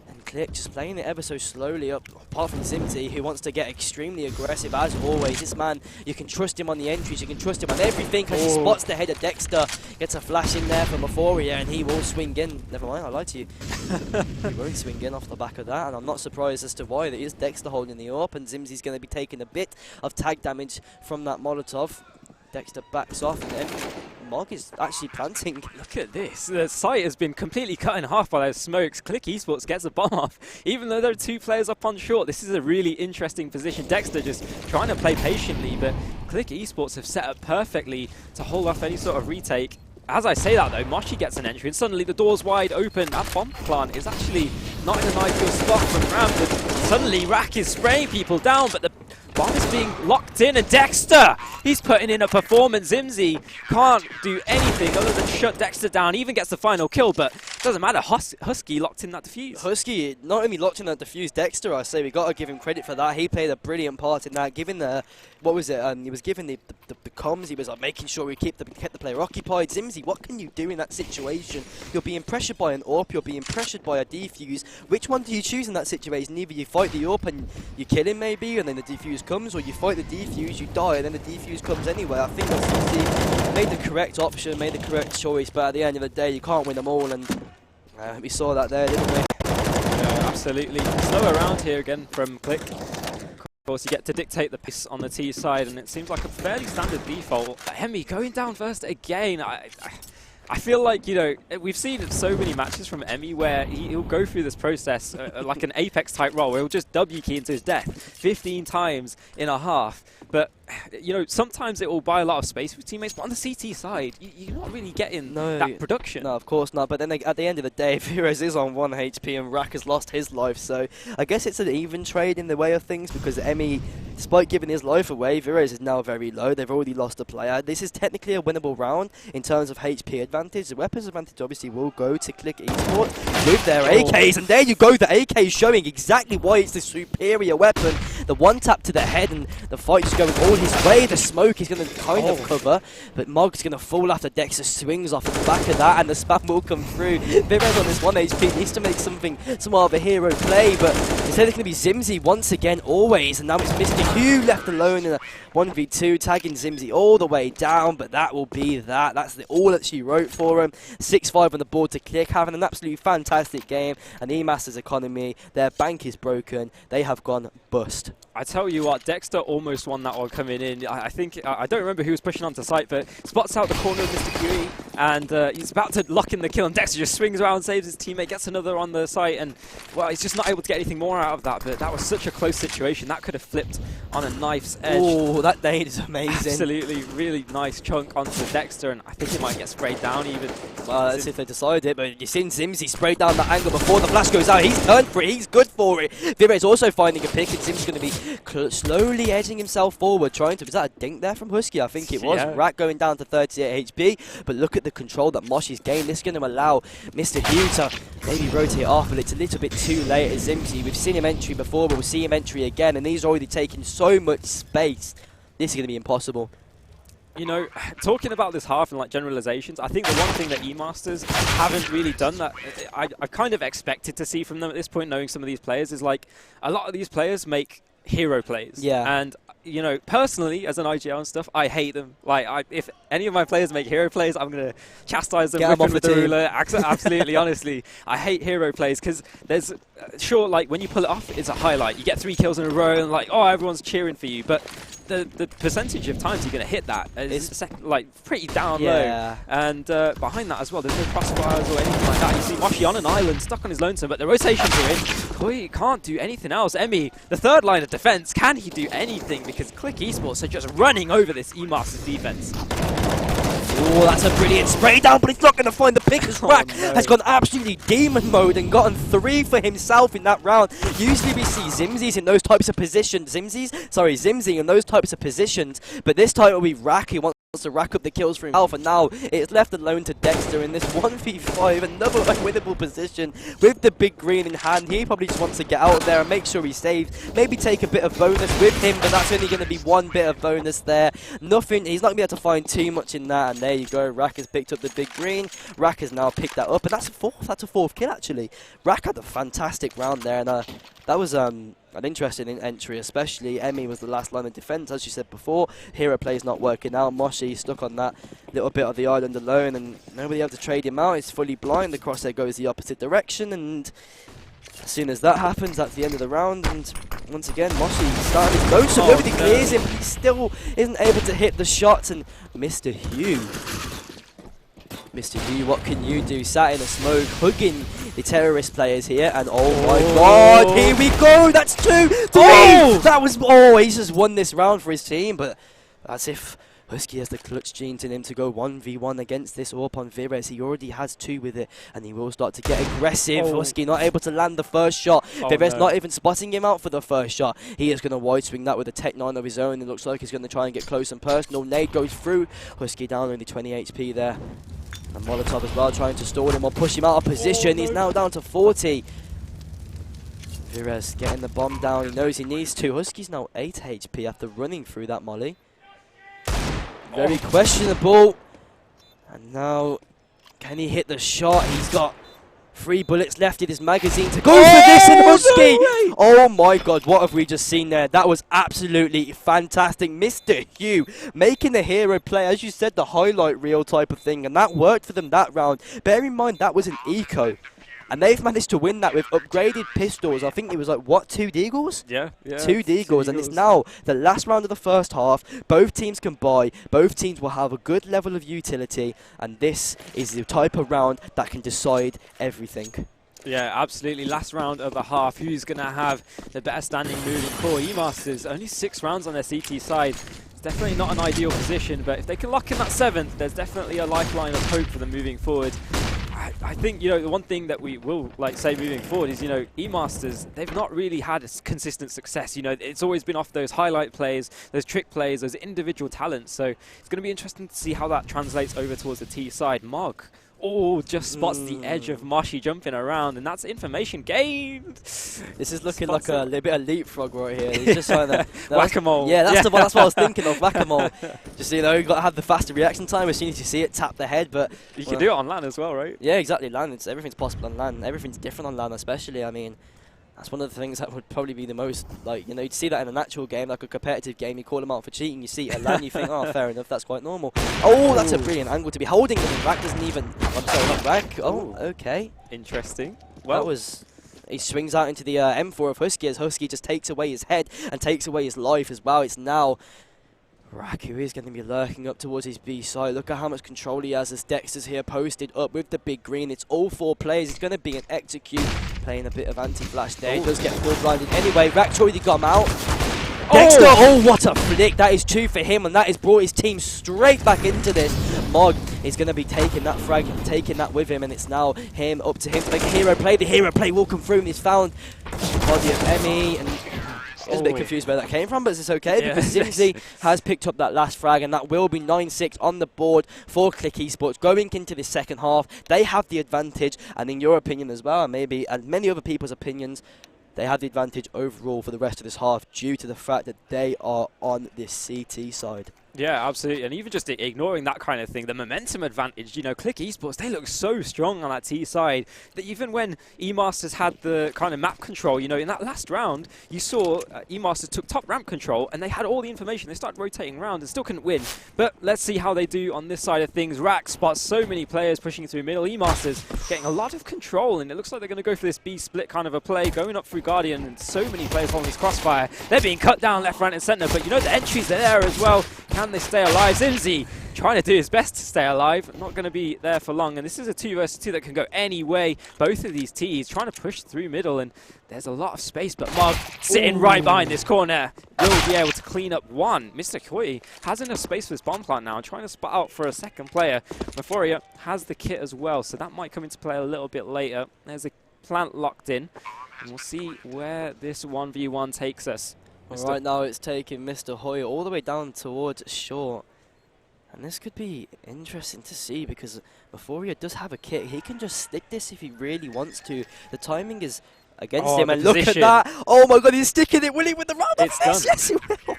And Clique just playing it ever so slowly up, apart from Zimzy, who wants to get extremely aggressive as always. This man, you can trust him on the entries, you can trust him on everything, as he spots the head of Dexter, gets a flash in there from Euphoria, and he will swing in. Never mind, I lied to you. He won't swing in off the back of that, and I'm not surprised as to why. It is Dexter holding the AWP, and Zimzy's going to be taking a bit of tag damage from that Molotov. Dexter backs off, and then Mog is actually planting. Look at this. The site has been completely cut in half by those smokes. Clique Esports gets a bomb off. Even though there are 2 players up on short, this is a really interesting position. Dexter just trying to play patiently, but Clique Esports have set up perfectly to hold off any sort of retake. As I say that though, Moshi gets an entry and suddenly the door's wide open. That bomb plant is actually not in an ideal spot from Ramp, and suddenly Rack is spraying people down, but the bomb is being locked in, and Dexter, he's putting in a performance. Zimzy can't do anything other than shut Dexter down, even gets the final kill, but doesn't matter. Husky locked in that defuse. Husky not only locked in that defuse, Dexter, I say, we got to give him credit for that. He played a brilliant part in that, given the, what was it, he was given the comms, he was like making sure he kept the player occupied. Zimzy, what can you do in that situation? You're being pressured by an AWP, you're being pressured by a defuse. Which one do you choose in that situation? Either you fight the AWP and you kill him maybe, and then the defuse comes, or you fight the defuse, you die, and then the defuse comes anyway. I think that Zimzy made the correct option, made the correct choice, but at the end of the day, you can't win them all, and we saw that there, didn't we? Yeah, absolutely. Slow around here again from Clique. Of course, you get to dictate the pace on the T side, and it seems like a fairly standard default. Emi going down first again. I feel like, you know, we've seen so many matches from Emi where he'll go through this process like an Apex type role, where he'll just W key into his death 15 times in a half. But, you know, sometimes it will buy a lot of space for teammates, but on the CT side, you're not really getting that production. No, of course not. But then at the end of the day, Virez is on 1 HP and Rack has lost his life. So I guess it's an even trade in the way of things, because Emi, despite giving his life away, Virez is now very low. They've already lost a player. This is technically a winnable round in terms of HP advantage. The weapons advantage obviously will go to Clique Esports with their AKs. And there you go, the AK showing exactly why it's the superior weapon. The one tap to the head, and the fight's going all his way. The smoke is going to kind of cover, but Mog's going to fall after Dexter swings off at the back of that, and the spam will come through. Virez on this 1 HP needs to make somewhat of a hero play, but instead it's going to be Zimzy once again, always, and now it's Mr. Hugh left alone in a 1v2, tagging Zimzy all the way down, but that will be that. That's all that she wrote for him. 6-5 on the board to Clique, having an absolutely fantastic game, and eMasters economy, their bank is broken. They have gone bust. I tell you what, Dexter almost won that one coming in. I think, I don't remember who was pushing onto site, but spots out the corner of Mr. Huey, and he's about to lock in the kill, and Dexter just swings around, saves his teammate, gets another on the site, and, well, he's just not able to get anything more out of that, but that was such a close situation. That could have flipped on a knife's edge. Oh, that nade is amazing. Absolutely, really nice chunk onto Dexter, and I think it might get sprayed down even. Well, let's see if they decide it, but you've seen Zimzy sprayed down that angle before the flash goes out. He's turned for it, he's good for it. Virez also finding a pick, and Zimzy's going to be slowly edging himself forward, trying to... Was that a dink there from Husky? I think it was. Yeah. Rack going down to 38 HP, but look at the control that Moshi's gained. This is going to allow Mr. Hugh to maybe rotate off, but it's a little bit too late as Zimzy. We've seen him entry before, but we'll see him entry again, and he's already taking so much space. This is going to be impossible. You know, talking about this half and like generalizations, I think the one thing that eMasters haven't really done that I kind of expected to see from them at this point, knowing some of these players, is like a lot of these players make hero plays. Yeah. And, you know, personally, as an IGL and stuff, I hate them. Like, if any of my players make hero plays, I'm going to chastise them with the ruler. Absolutely, honestly. I hate hero plays because there's, sure, like, when you pull it off, it's a highlight. You get 3 kills in a row and, like, oh, everyone's cheering for you. But the percentage of times you're going to hit that is like pretty down low. And behind that as well, there's no crossfires or anything like that. You see Moshi on an island, stuck on his lonesome, but the rotations are in. Koi can't do anything else. Emi, the third line of defense, can he do anything? Because Clique Esports are just running over this eMasters defense. Oh, that's a brilliant spray down, but he's not going to find the pick as Rack has gone absolutely demon mode and gotten 3 for himself in that round. Usually we see Zimzys in those types of positions. Zimzy in those types of positions, but this time it will be Rack who wants to rack up the kills for himself, and now it's left alone to Dexter in this 1v5, another unwinnable position with the big green in hand. He probably just wants to get out of there and make sure he saves, maybe take a bit of bonus with him, but that's only going to be 1 bit of bonus there. Nothing, he's not going to be able to find too much in that, and there you go, Rack has picked up the big green. Rack has now picked that up, and that's a 4th kill actually. Rack had a fantastic round there, and that was an interesting entry, especially. Emi was the last line of defense, as you said before. Hero play's not working out. Moshi stuck on that little bit of the island alone, and nobody able to trade him out. He's fully blind. The crosshair goes the opposite direction, and as soon as that happens, that's the end of the round. And once again, Moshi started his motion. Nobody clears him, but he still isn't able to hit the shots. And Mr. Hugh, what can you do? Sat in a smoke, hugging the terrorist players here, and oh my god, here we go! That's 2, 3! That was, he's just won this round for his team, but as if Husky has the clutch genes in him to go 1v1 against this AWP on Virez. He already has 2 with it, and he will start to get aggressive. Husky not able to land the first shot. Virez not even spotting him out for the first shot. He is going to wide swing that with a Tech 9 of his own. It looks like he's going to try and get close and personal. Nade goes through. Husky down only 20 HP there. And Molotov as well, trying to stall him or push him out of position. He's now down to 40. Virez getting the bomb down. He knows he needs to. Husky's now 8 HP after running through that molly. Very questionable. And now, can he hit the shot? He's got 3 bullets left in his magazine to go for this in Husky. No, oh my god, what have we just seen there? That was absolutely fantastic. Mr. Hugh making the hero play, as you said, the highlight reel type of thing, and that worked for them that round. Bear in mind, that was an eco. And they've managed to win that with upgraded pistols. I think it was like, what, 2 Deagles? Yeah. 2 Deagles. And it's now the last round of the first half. Both teams can buy. Both teams will have a good level of utility. And this is the type of round that can decide everything. Yeah, absolutely. Last round of the half. Who's going to have the better standing moving forward? eMasters, only 6 rounds on their CT side. It's definitely not an ideal position. But if they can lock in that 7th, there's definitely a lifeline of hope for them moving forward. I think, the one thing that we will say moving forward is, eMasters, they've not really had consistent success. It's always been off those highlight plays, those trick plays, those individual talents. So it's going to be interesting to see how that translates over towards the T side. Mog, just spots the edge of Moshi jumping around, and that's information gained. This is looking like a little bit of leapfrog right here. He's just trying to whack-a-mole. Yeah, that's what I was thinking of, whack-a-mole. Just, you got to have the faster reaction time as soon as you see it, tap the head. But you can do it on LAN as well, right? Yeah, exactly. LAN, everything's possible on LAN. Everything's different on LAN, especially. I mean, that's one of the things that would probably be the most, you'd see that in a natural game, like a competitive game, you call them out for cheating, you see it at LAN, you think, oh, fair enough, that's quite normal. Oh, that's a brilliant angle to be holding them, and Rack doesn't even, I'm sorry, not Rack. Oh, okay. Interesting. Well, that was, he swings out into the M4 of Husky, as Husky just takes away his head and takes away his life as well. It's now Rack, who is going to be lurking up towards his B side. Look at how much control he has as Dexter's here posted up with the big green. It's all 4 players. It's going to be an execute. Playing a bit of anti-flash there. He does get full blinded anyway. Rack's already got him out. Dexter, what a flick. That is 2 for him, and that has brought his team straight back into this. Mog is going to be taking that frag, taking that with him, and it's now him up to him to make a hero play. The hero play will come through, and he's found body of Emmy, and I was a bit confused where that came from, but it's okay because Zimzy has picked up that last frag, and that will be 9-6 on the board for Clique Esports going into the second half. They have the advantage, and in your opinion as well, and maybe and many other people's opinions, they have the advantage overall for the rest of this half due to the fact that they are on this CT side. Yeah, absolutely. And even just ignoring that kind of thing, the momentum advantage, Clique Esports, they look so strong on that T side that even when eMasters had the kind of map control, in that last round, you saw eMasters took top ramp control and they had all the information. They started rotating around and still couldn't win. But let's see how they do on this side of things. Rack spots so many players pushing through middle. eMasters getting a lot of control, and it looks like they're going to go for this B split kind of a play, going up through Guardian, and so many players holding this crossfire. They're being cut down left, right, and center, but the entries are there as well. Can they stay alive? Zimzy trying to do his best to stay alive. Not going to be there for long. And this is a 2 versus 2 that can go any way. Both of these Ts trying to push through middle. And there's a lot of space. But Mog sitting right behind this corner will be able to clean up one. Mr. Koi has enough space for this bomb plant now. Trying to spot out for a second player. Meforia has the kit as well. So that might come into play a little bit later. There's a plant locked in. And we'll see where this 1v1 takes us. Right now it's taking Mr. Hoyer all the way down towards short. And this could be interesting to see because Meforia does have a kit. He can just stick this if he really wants to. The timing is against him, and look at that. Oh my god, he's sticking it, will he, with the round of face? Yes, he will.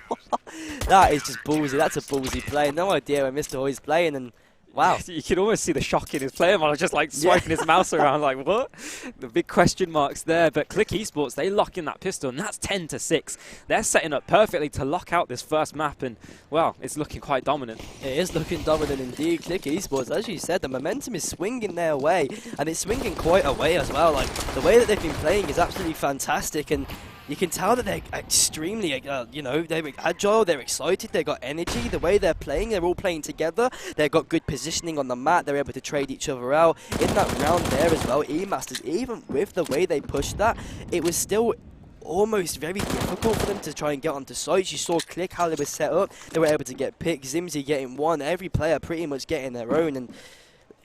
That is just ballsy. That's a ballsy play. No idea where Mr. Hoyer's playing, and wow. You can almost see the shock in his player model, just swiping his mouse around like, what? The big question marks there. But Clique Esports, they lock in that pistol, and that's 10-6. They're setting up perfectly to lock out this first map, and, well, it's looking quite dominant. It is looking dominant indeed. Clique Esports, as you said, the momentum is swinging their way, and it's swinging quite a way as well. The way that they've been playing is absolutely fantastic, and you can tell that they're extremely, they're agile, they're excited, they've got energy. The way they're playing, they're all playing together. They've got good positioning on the mat. They're able to trade each other out. In that round there as well, eMasters, even with the way they pushed that, it was still almost very difficult for them to try and get onto sites. You saw Clique, how they were set up. They were able to get picked. Zimzy getting one. Every player pretty much getting their own. And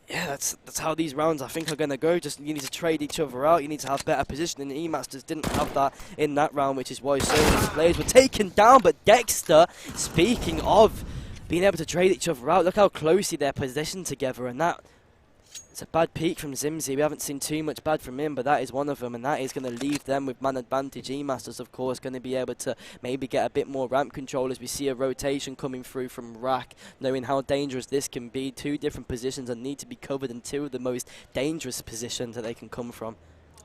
yeah, that's how these rounds I think are going to go. Just you need to trade each other out. You need to have better positioning. And eMasters didn't have that in that round, which is why so many players were taken down. But Dexter, speaking of being able to trade each other out, look how closely they're positioned together. And that It's a bad peak from Zimzy. We haven't seen too much bad from him, but that is one of them, and that is going to leave them with man advantage. eMasters, of course, going to be able to maybe get a bit more ramp control as we see a rotation coming through from Rack, knowing how dangerous this can be. 2 different positions that need to be covered in 2 of the most dangerous positions that they can come from.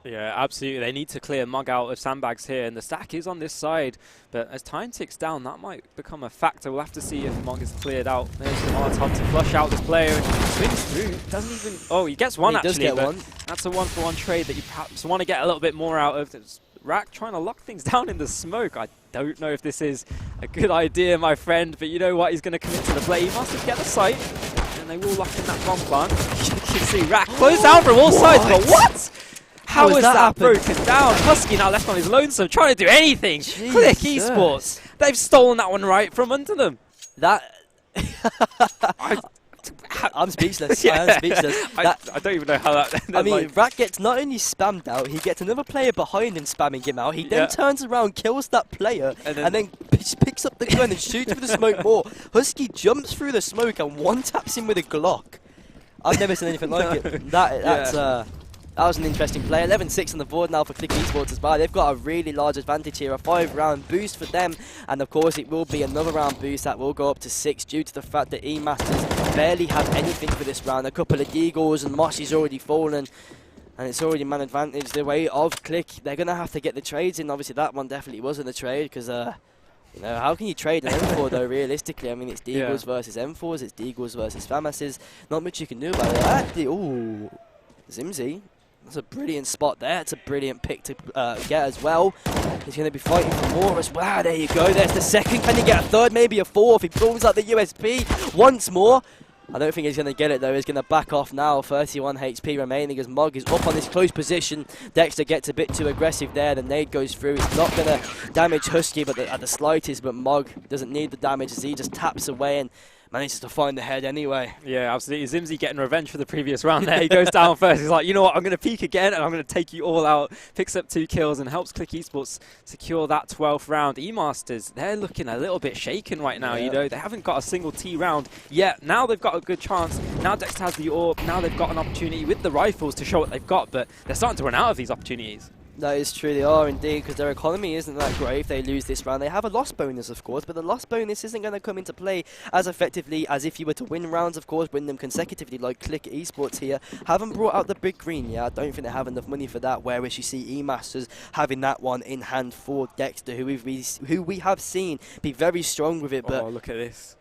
Yeah, absolutely. They need to clear Mug out of sandbags here, and the stack is on this side. But as time ticks down, that might become a factor. We'll have to see if Mug is cleared out. There's Molotov to flush out this player, and swings through. Doesn't even... Oh, he gets one, actually. Does get one. That's a 1-for-1 trade that you perhaps want to get a little bit more out of. There's Rack trying to lock things down in the smoke. I don't know if this is a good idea, my friend, but you know what? He's going to commit to the play. He must have get the site, and they will lock in that bomb plant. You can see Rack close down from all sides, but what? How was that broken down? Husky now left on his lonesome, trying to do anything. Clique eSports. They've stolen that one right from under them. That... I'm speechless. Yeah. I am speechless. I don't even know how that... I mean, Rack gets not only spammed out, he gets another player behind him spamming him out. He then turns around, kills that player, and then picks up the gun and shoots through the smoke more. Husky jumps through the smoke and one-taps him with a Glock. I've never seen anything like it. That was an interesting play. 11-6 on the board now for Clique eSports as well. They've got a really large advantage here, a 5-round boost for them. And of course it will be another round boost that will go up to 6 due to the fact that eMasters barely have anything for this round. A couple of Deagles and Moshy's already fallen. And it's already man advantage the way of Clique. They're going to have to get the trades in. Obviously that one definitely wasn't a trade because... you know, how can you trade an M4 though, realistically? I mean, it's Deagles versus M4s, it's Deagles versus FAMASs. Not much you can do about it. Actually, ooh, Zimzy. That's a brilliant spot there. It's a brilliant pick to get as well. He's going to be fighting for more as well. There you go. There's the second. Can he get a third? Maybe a fourth. He pulls out the USP once more. I don't think he's going to get it though. He's going to back off now. 31 HP remaining as Mug is up on this close position. Dexter gets a bit too aggressive there. The nade goes through. It's not going to damage Husky but at the slightest, but Mug doesn't need the damage as he just taps away and manages to find the head anyway. Yeah, absolutely. Zimzy getting revenge for the previous round there. He goes down first. He's like, you know what, I'm going to peek again and I'm going to take you all out. Picks up 2 kills and helps Clique eSports secure that 12th round. eMasters, they're looking a little bit shaken right now, you know. They haven't got a single T round yet. Now they've got a good chance. Now Dexter has the orb. Now they've got an opportunity with the rifles to show what they've got, but they're starting to run out of these opportunities. That is true, they are indeed, because their economy isn't that great if they lose this round. They have a loss bonus, of course, but the loss bonus isn't going to come into play as effectively as if you were to win rounds, of course, win them consecutively like Clique eSports here. Haven't brought out the big green yet. I don't think they have enough money for that, whereas you see eMasters having that one in hand for Dexter, who we have seen be very strong with it. But oh, look at this.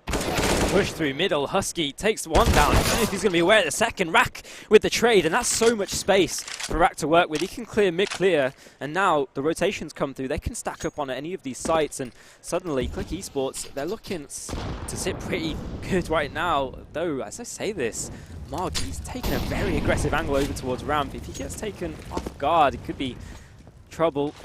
Push through middle, Husky takes one down. I don't know if he's going to be aware of the second. Rack with the trade, and that's so much space for Rack to work with. He can clear mid-clear, and now the rotations come through. They can stack up on any of these sites, and suddenly Clique eSports, they're looking to sit pretty good right now. Though, as I say this, Mog, he's taking a very aggressive angle over towards ramp. If he gets taken off guard, it could be trouble.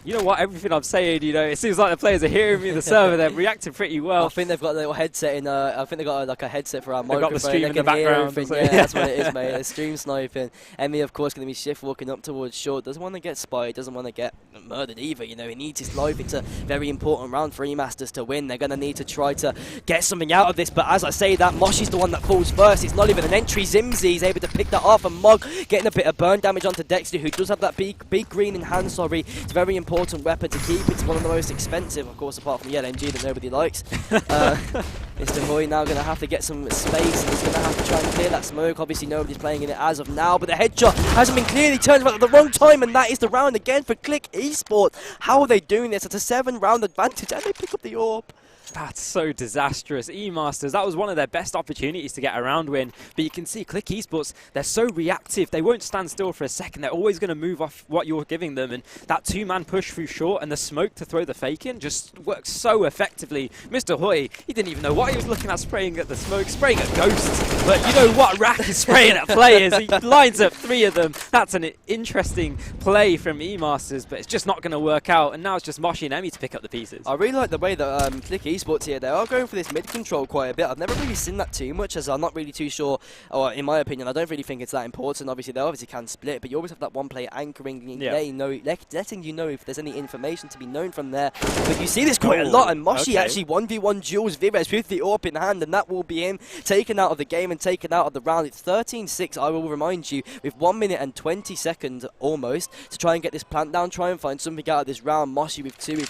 You know what, everything I'm saying, you know, it seems like the players are hearing me in the server. They're reacting pretty well. I think they've got a little headset in, I think they've got like a headset for our microphone. They've got the stream in the background. Yeah, that's what it is, mate. They're stream sniping. Emmy, of course, going to be shift walking up towards short. Doesn't want to get spied, doesn't want to get murdered either. You know, he needs his life. It's a very important round for eMasters to win. They're going to need to try to get something out of this. But as I say that, Moshy's the one that falls first. It's not even an entry. Zimzy is able to pick that off, and Mog getting a bit of burn damage onto Dexter, who does have that big green in hand, sorry. It's a very important weapon to keep. It's one of the most expensive, of course, apart from the LMG that nobody likes. Mr. Hoy now going to have to get some space, and he's going to have to try and clear that smoke. Obviously, nobody's playing in it as of now, but the headshot hasn't been clearly turned at the wrong time, and that is the round again for Clique eSports. How are they doing this? It's a 7-round advantage, and they pick up the orb. That's so disastrous. eMasters, that was one of their best opportunities to get a round win. But you can see Clique eSports, they're so reactive. They won't stand still for a second. They're always going to move off what you're giving them. And that 2-man push through short and the smoke to throw the fake in just works so effectively. Mr. Hoy, he didn't even know what he was looking at, spraying at the smoke, spraying at ghosts. But you know what? Rack is spraying at players. He lines up 3 of them. That's an interesting play from eMasters, but it's just not going to work out. And now it's just Moshy and Emmy to pick up the pieces. I really like the way that Clique eSports Esports here, they are going for this mid control quite a bit. I've never really seen that too much, as I'm not really too sure, or in my opinion, I don't really think it's that important. Obviously, they obviously can split, but you always have that one player anchoring, letting you know if there's any information to be known from there. But you see this quite a lot, and Moshi actually 1v1 duels Virez with the AWP in hand, and that will be him taken out of the game and taken out of the round. It's 13-6, I will remind you, with 1 minute and 20 seconds almost to try and get this plant down, try and find something out of this round. Moshi with 2.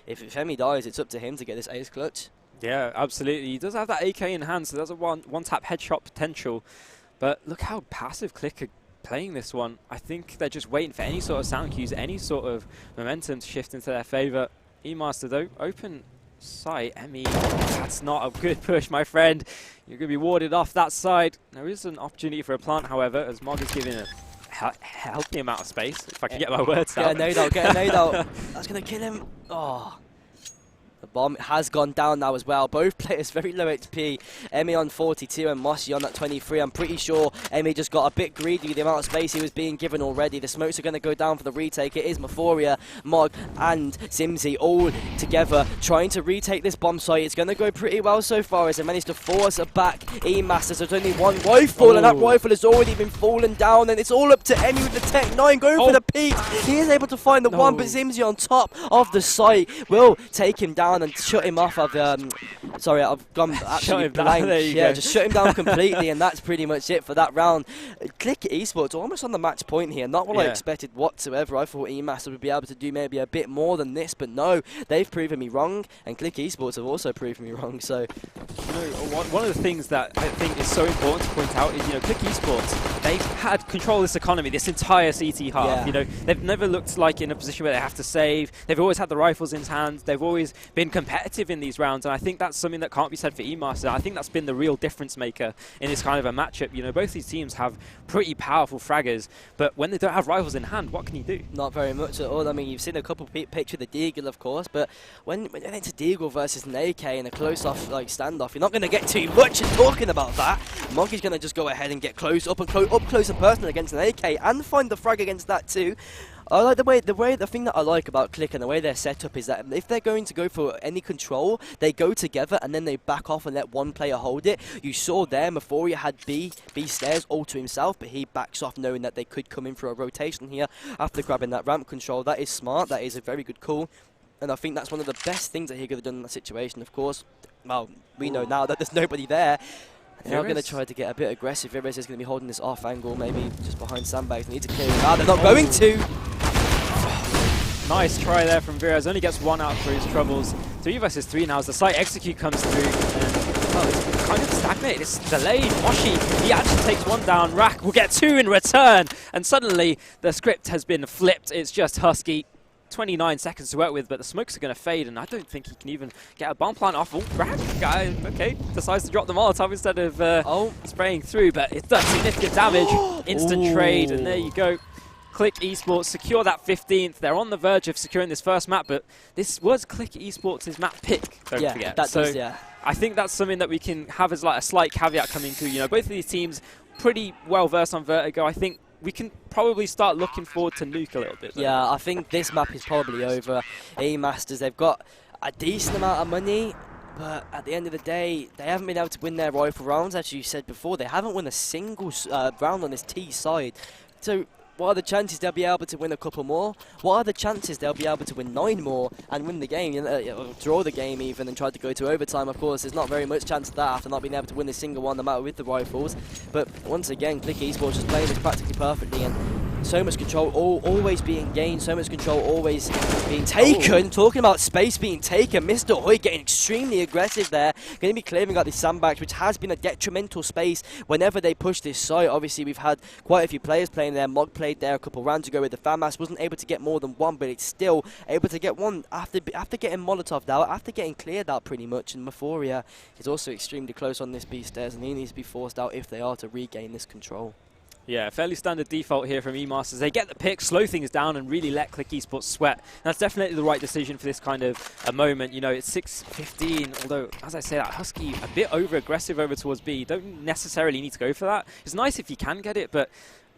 If Emi dies, it's up to him to get this ace clutch. Yeah, absolutely. He does have that AK in hand, so there's a one-tap headshot potential. But look how passive Clique are playing this one. I think they're just waiting for any sort of sound cues, any sort of momentum to shift into their favour. eMaster, though, open sight. Emi, that's not a good push, my friend. You're going to be warded off that side. There is an opportunity for a plant, however, as Mog is giving a healthy amount of space, if I can get my words out. Get a nade out. That's going to kill him. Oh. The bomb has gone down now as well. Both players very low HP. Emi on 42 and Moshi on that 23. I'm pretty sure Emi just got a bit greedy with the amount of space he was being given already. The smokes are going to go down for the retake. It is Maphoria, Mog and Simzi all together trying to retake this bomb site. It's going to go pretty well so far as they managed to force it back. eMasters, there's only one rifle and that rifle has already been fallen down, and it's all up to Emi with the Tech 9 going for the peak. He is able to find the one, but Simzi on top of the site will take him down and shut him off of sorry, I've gone absolutely blank. Yeah, just shut him down completely, and that's pretty much it for that round. Clique Esports almost on the match point here, not what I expected whatsoever. I thought eMasters would be able to do maybe a bit more than this, but no, they've proven me wrong, and Clique Esports have also proven me wrong. So, one of the things that I think is so important to point out is, Clique Esports, they've had control of this economy this entire CT half. They've never looked like in a position where they have to save. They've always had the rifles in hand. They've always been competitive in these rounds, and I think that's something that can't be said for eMasters. I think that's been the real difference maker in this kind of a matchup. Both these teams have pretty powerful fraggers, but when they don't have rifles in hand, what can you do? Not very much at all. I mean, you've seen a couple picture of the Deagle, of course, but when it's a Deagle versus an AK in a close-off standoff, you're not going to get too much in talking about that. Monkey's going to just go ahead and get up close and personal against an AK and find the frag against that too. I like the thing that I like about Clique and the way they're set up is that if they're going to go for any control, they go together and then they back off and let one player hold it. You saw there, Maphoria had B stairs all to himself, but he backs off knowing that they could come in for a rotation here after grabbing that ramp control. That is smart. That is a very good call. And I think that's one of the best things that he could have done in that situation, of course. Well, we know now that there's nobody there. They're going to try to get a bit aggressive. Virez is going to be holding this off angle, maybe just behind sandbags. They need to clear it out. They're not going to. Nice try there from Virez. Only gets one out for his troubles. 3 versus 3 now as the site execute comes through. And, it's kind of stagnated. It's delayed. Moshi, he actually takes one down. Rack will get 2 in return. And suddenly the script has been flipped. It's just Husky. 29 seconds to work with, but the smokes are going to fade, and I don't think he can even get a bomb plant off. Oh, Rack guy, okay, decides to drop the Molotov instead of spraying through, but it does significant damage. Instant trade, and there you go. Clique Esports secure that 15th. They're on the verge of securing this first map, but this was Clique Esports' map pick, don't forget. I think that's something that we can have as a slight caveat coming through. Both of these teams pretty well versed on Vertigo. I think we can probably start looking forward to Nuke a little bit. Yeah, I think this map is probably over. eMasters, they've got a decent amount of money, but at the end of the day, they haven't been able to win their rifle rounds. As you said before, they haven't won a single round on this T side. So what are the chances they'll be able to win a couple more? What are the chances they'll be able to win 9 more and win the game, draw the game even, and try to go to overtime? Of course, there's not very much chance of that after not being able to win a single one, no matter with the rifles. But once again, Clique Esports just playing this practically perfectly, and so much control always being gained, so much control always being taken. Talking about space being taken, Mr. Hoy getting extremely aggressive there. Going to be clearing out these sandbags, which has been a detrimental space whenever they push this site. Obviously, we've had quite a few players playing there. Mog played there a couple rounds ago with the FAMAS. Wasn't able to get more than one, but it's still able to get one after getting Molotov'd out, after getting cleared out pretty much. And Maphoria is also extremely close on this B stairs, and he needs to be forced out if they are to regain this control. Yeah, fairly standard default here from eMasters. They get the pick, slow things down, and really let Clique Esports sweat. That's definitely the right decision for this kind of a moment. It's 6-15, although, as I say, that Husky a bit over-aggressive over towards B. Don't necessarily need to go for that. It's nice if you can get it, but,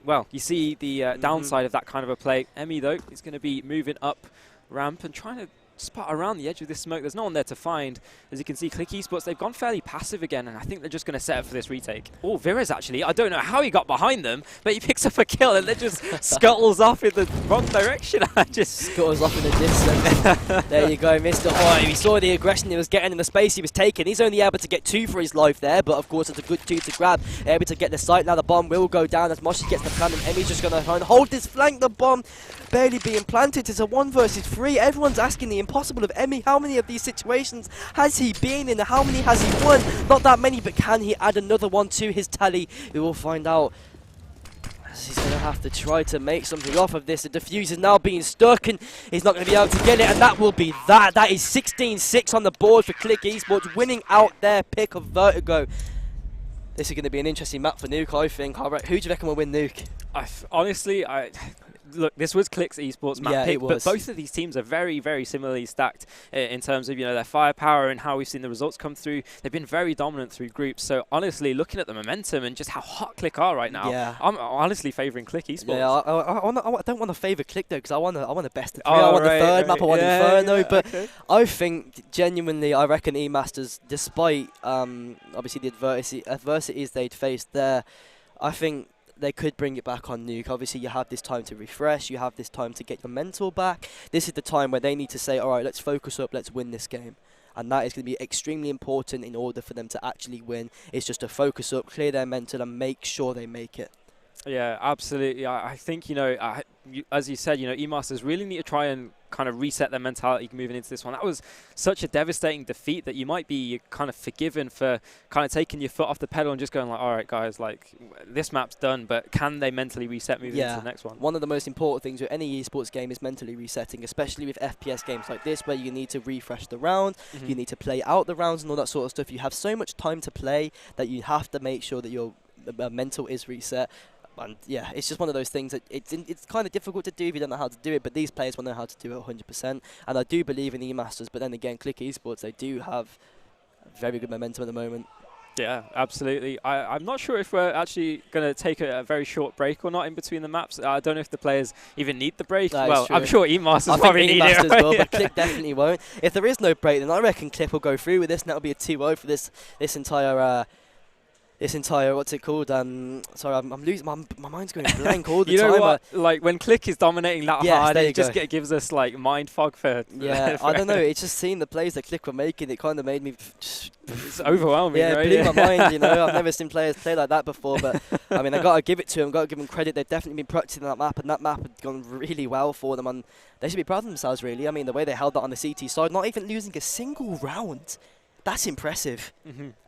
well, you see the downside of that kind of a play. Emi, though, is going to be moving up ramp and trying to spot around the edge of this smoke. There's no one there to find. As you can see, Clique eSports, they've gone fairly passive again, and I think they're just going to set up for this retake. Oh, Virez actually, I don't know how he got behind them, but he picks up a kill and then just scuttles off in the wrong direction. Scuttles off in the distance. There you go, Mr. Hoy. We saw the aggression he was getting in the space he was taking. He's only able to get 2 for his life there, but of course it's a good 2 to grab. Able to get the site. Now the bomb will go down as Moshi gets the plan, and Emmy's just going to try and hold this flank. The bomb barely being planted. It's a 1 versus 3. Everyone's asking the impossible of Emmy. How many of these situations has he been in? How many has he won? Not that many, but can he add another one to his tally? We will find out. He's going to have to try to make something off of this. The defuse is now being stuck, and he's not going to be able to get it, and that will be that. That is 16-6 on the board for Clique eSports, winning out their pick of Vertigo. This is going to be an interesting map for Nuke, I think. All right, who do you reckon will win Nuke? Honestly, look, this was Clique eSports map pick, but both of these teams are very, very similarly stacked in terms of, you know, their firepower and how we've seen the results come through. They've been very dominant through groups. So honestly, looking at the momentum and just how hot Clique are right now, I'm honestly favouring Clique eSports. Yeah, I don't want to favour Clique though, because I want the best of 3. I want the third map. I want Inferno, but I think genuinely, I reckon eMasters, despite obviously the adversities they'd faced there, I think they could bring it back on Nuke. Obviously, you have this time to refresh. You have this time to get your mental back. This is the time where they need to say, all right, let's focus up. Let's win this game. And that is going to be extremely important in order for them to actually win. It's just to focus up, clear their mental, and make sure they make it. Yeah, absolutely. I think, you know, as you said, you know, eMasters really need to try and kind of reset their mentality moving into this one. That was such a devastating defeat that you might be kind of forgiven for kind of taking your foot off the pedal and just going like, all right, guys, like, this map's done, but can they mentally reset moving into the next one? One of the most important things with any esports game is mentally resetting, especially with FPS games like this, where you need to refresh the round, you need to play out the rounds and all that sort of stuff. You have so much time to play that you have to make sure that your mental is reset. And yeah, it's just one of those things that it's kind of difficult to do if you don't know how to do it, but these players will know how to do it 100%. And I do believe in eMasters, but then again, Clique eSports, they do have very good momentum at the moment. Yeah, absolutely. I'm not sure if we're actually going to take a very short break or not in between the maps. I don't know if the players even need the break. Well, I'm sure eMasters probably need it. Right? Will, but Clique definitely won't. If there is no break, then I reckon Clique will go through with this, and that'll be a 2-0 for this entire, what's it called? Sorry, I'm losing, my mind's going blank all the time. You know what? Like, when Clique is dominating that hard, it just gives us, like, mind fog for... Yeah, I don't know. It's just seeing the plays that Clique were making, it kind of made me... It's overwhelming, right? Yeah, blew my mind, you know. I've never seen players play like that before, but, I mean, I've got to give it to them. I've got to give them credit. They've definitely been practicing that map, and that map had gone really well for them, and they should be proud of themselves, really. I mean, the way they held that on the CT side, not even losing a single round. That's impressive.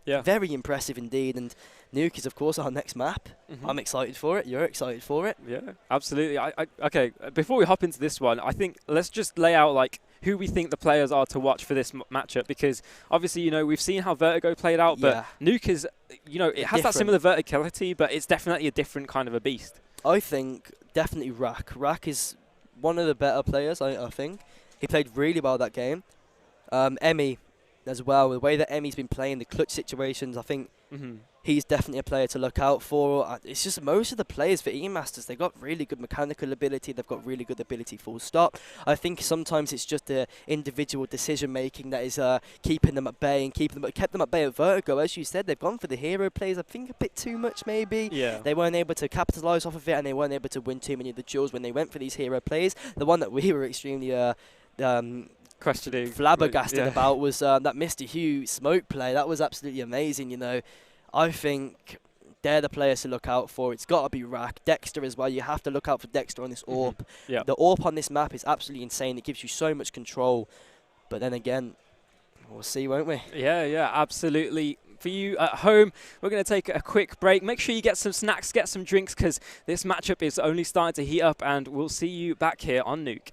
Yeah. Very impressive indeed. And Nuke is, of course, our next map. I'm excited for it. You're excited for it. Yeah, absolutely. Okay, before we hop into this one, I think let's just lay out, like, who we think the players are to watch for this matchup, because obviously, you know, we've seen how Vertigo played out, but Nuke is, you know, it has that similar verticality, but it's definitely a different kind of a beast. I think definitely Rack. Rack is one of the better players, I think. He played really well that game. Emmy as well, the way that Emmy's been playing the clutch situations, I think he's definitely a player to look out for. It's just most of the players for eMasters, they've got really good mechanical ability, they've got really good ability full stop. I think sometimes it's just the individual decision making that is keeping them at bay and kept them at bay at Vertigo. As you said, they've gone for the hero plays, I think a bit too much maybe. Yeah. They weren't able to capitalise off of it, and they weren't able to win too many of the duels when they went for these hero plays. The one that we were extremely questioning, flabbergasted about was that Mr. Hugh smoke play. That was absolutely amazing, you know. I think they're the players to look out for. It's got to be Rack. Dexter as well. You have to look out for Dexter on this AWP. The AWP on this map is absolutely insane. It gives you so much control. But then again, we'll see, won't we? Yeah, absolutely. For you at home, we're going to take a quick break. Make sure you get some snacks, get some drinks, because this matchup is only starting to heat up, and we'll see you back here on Nuke.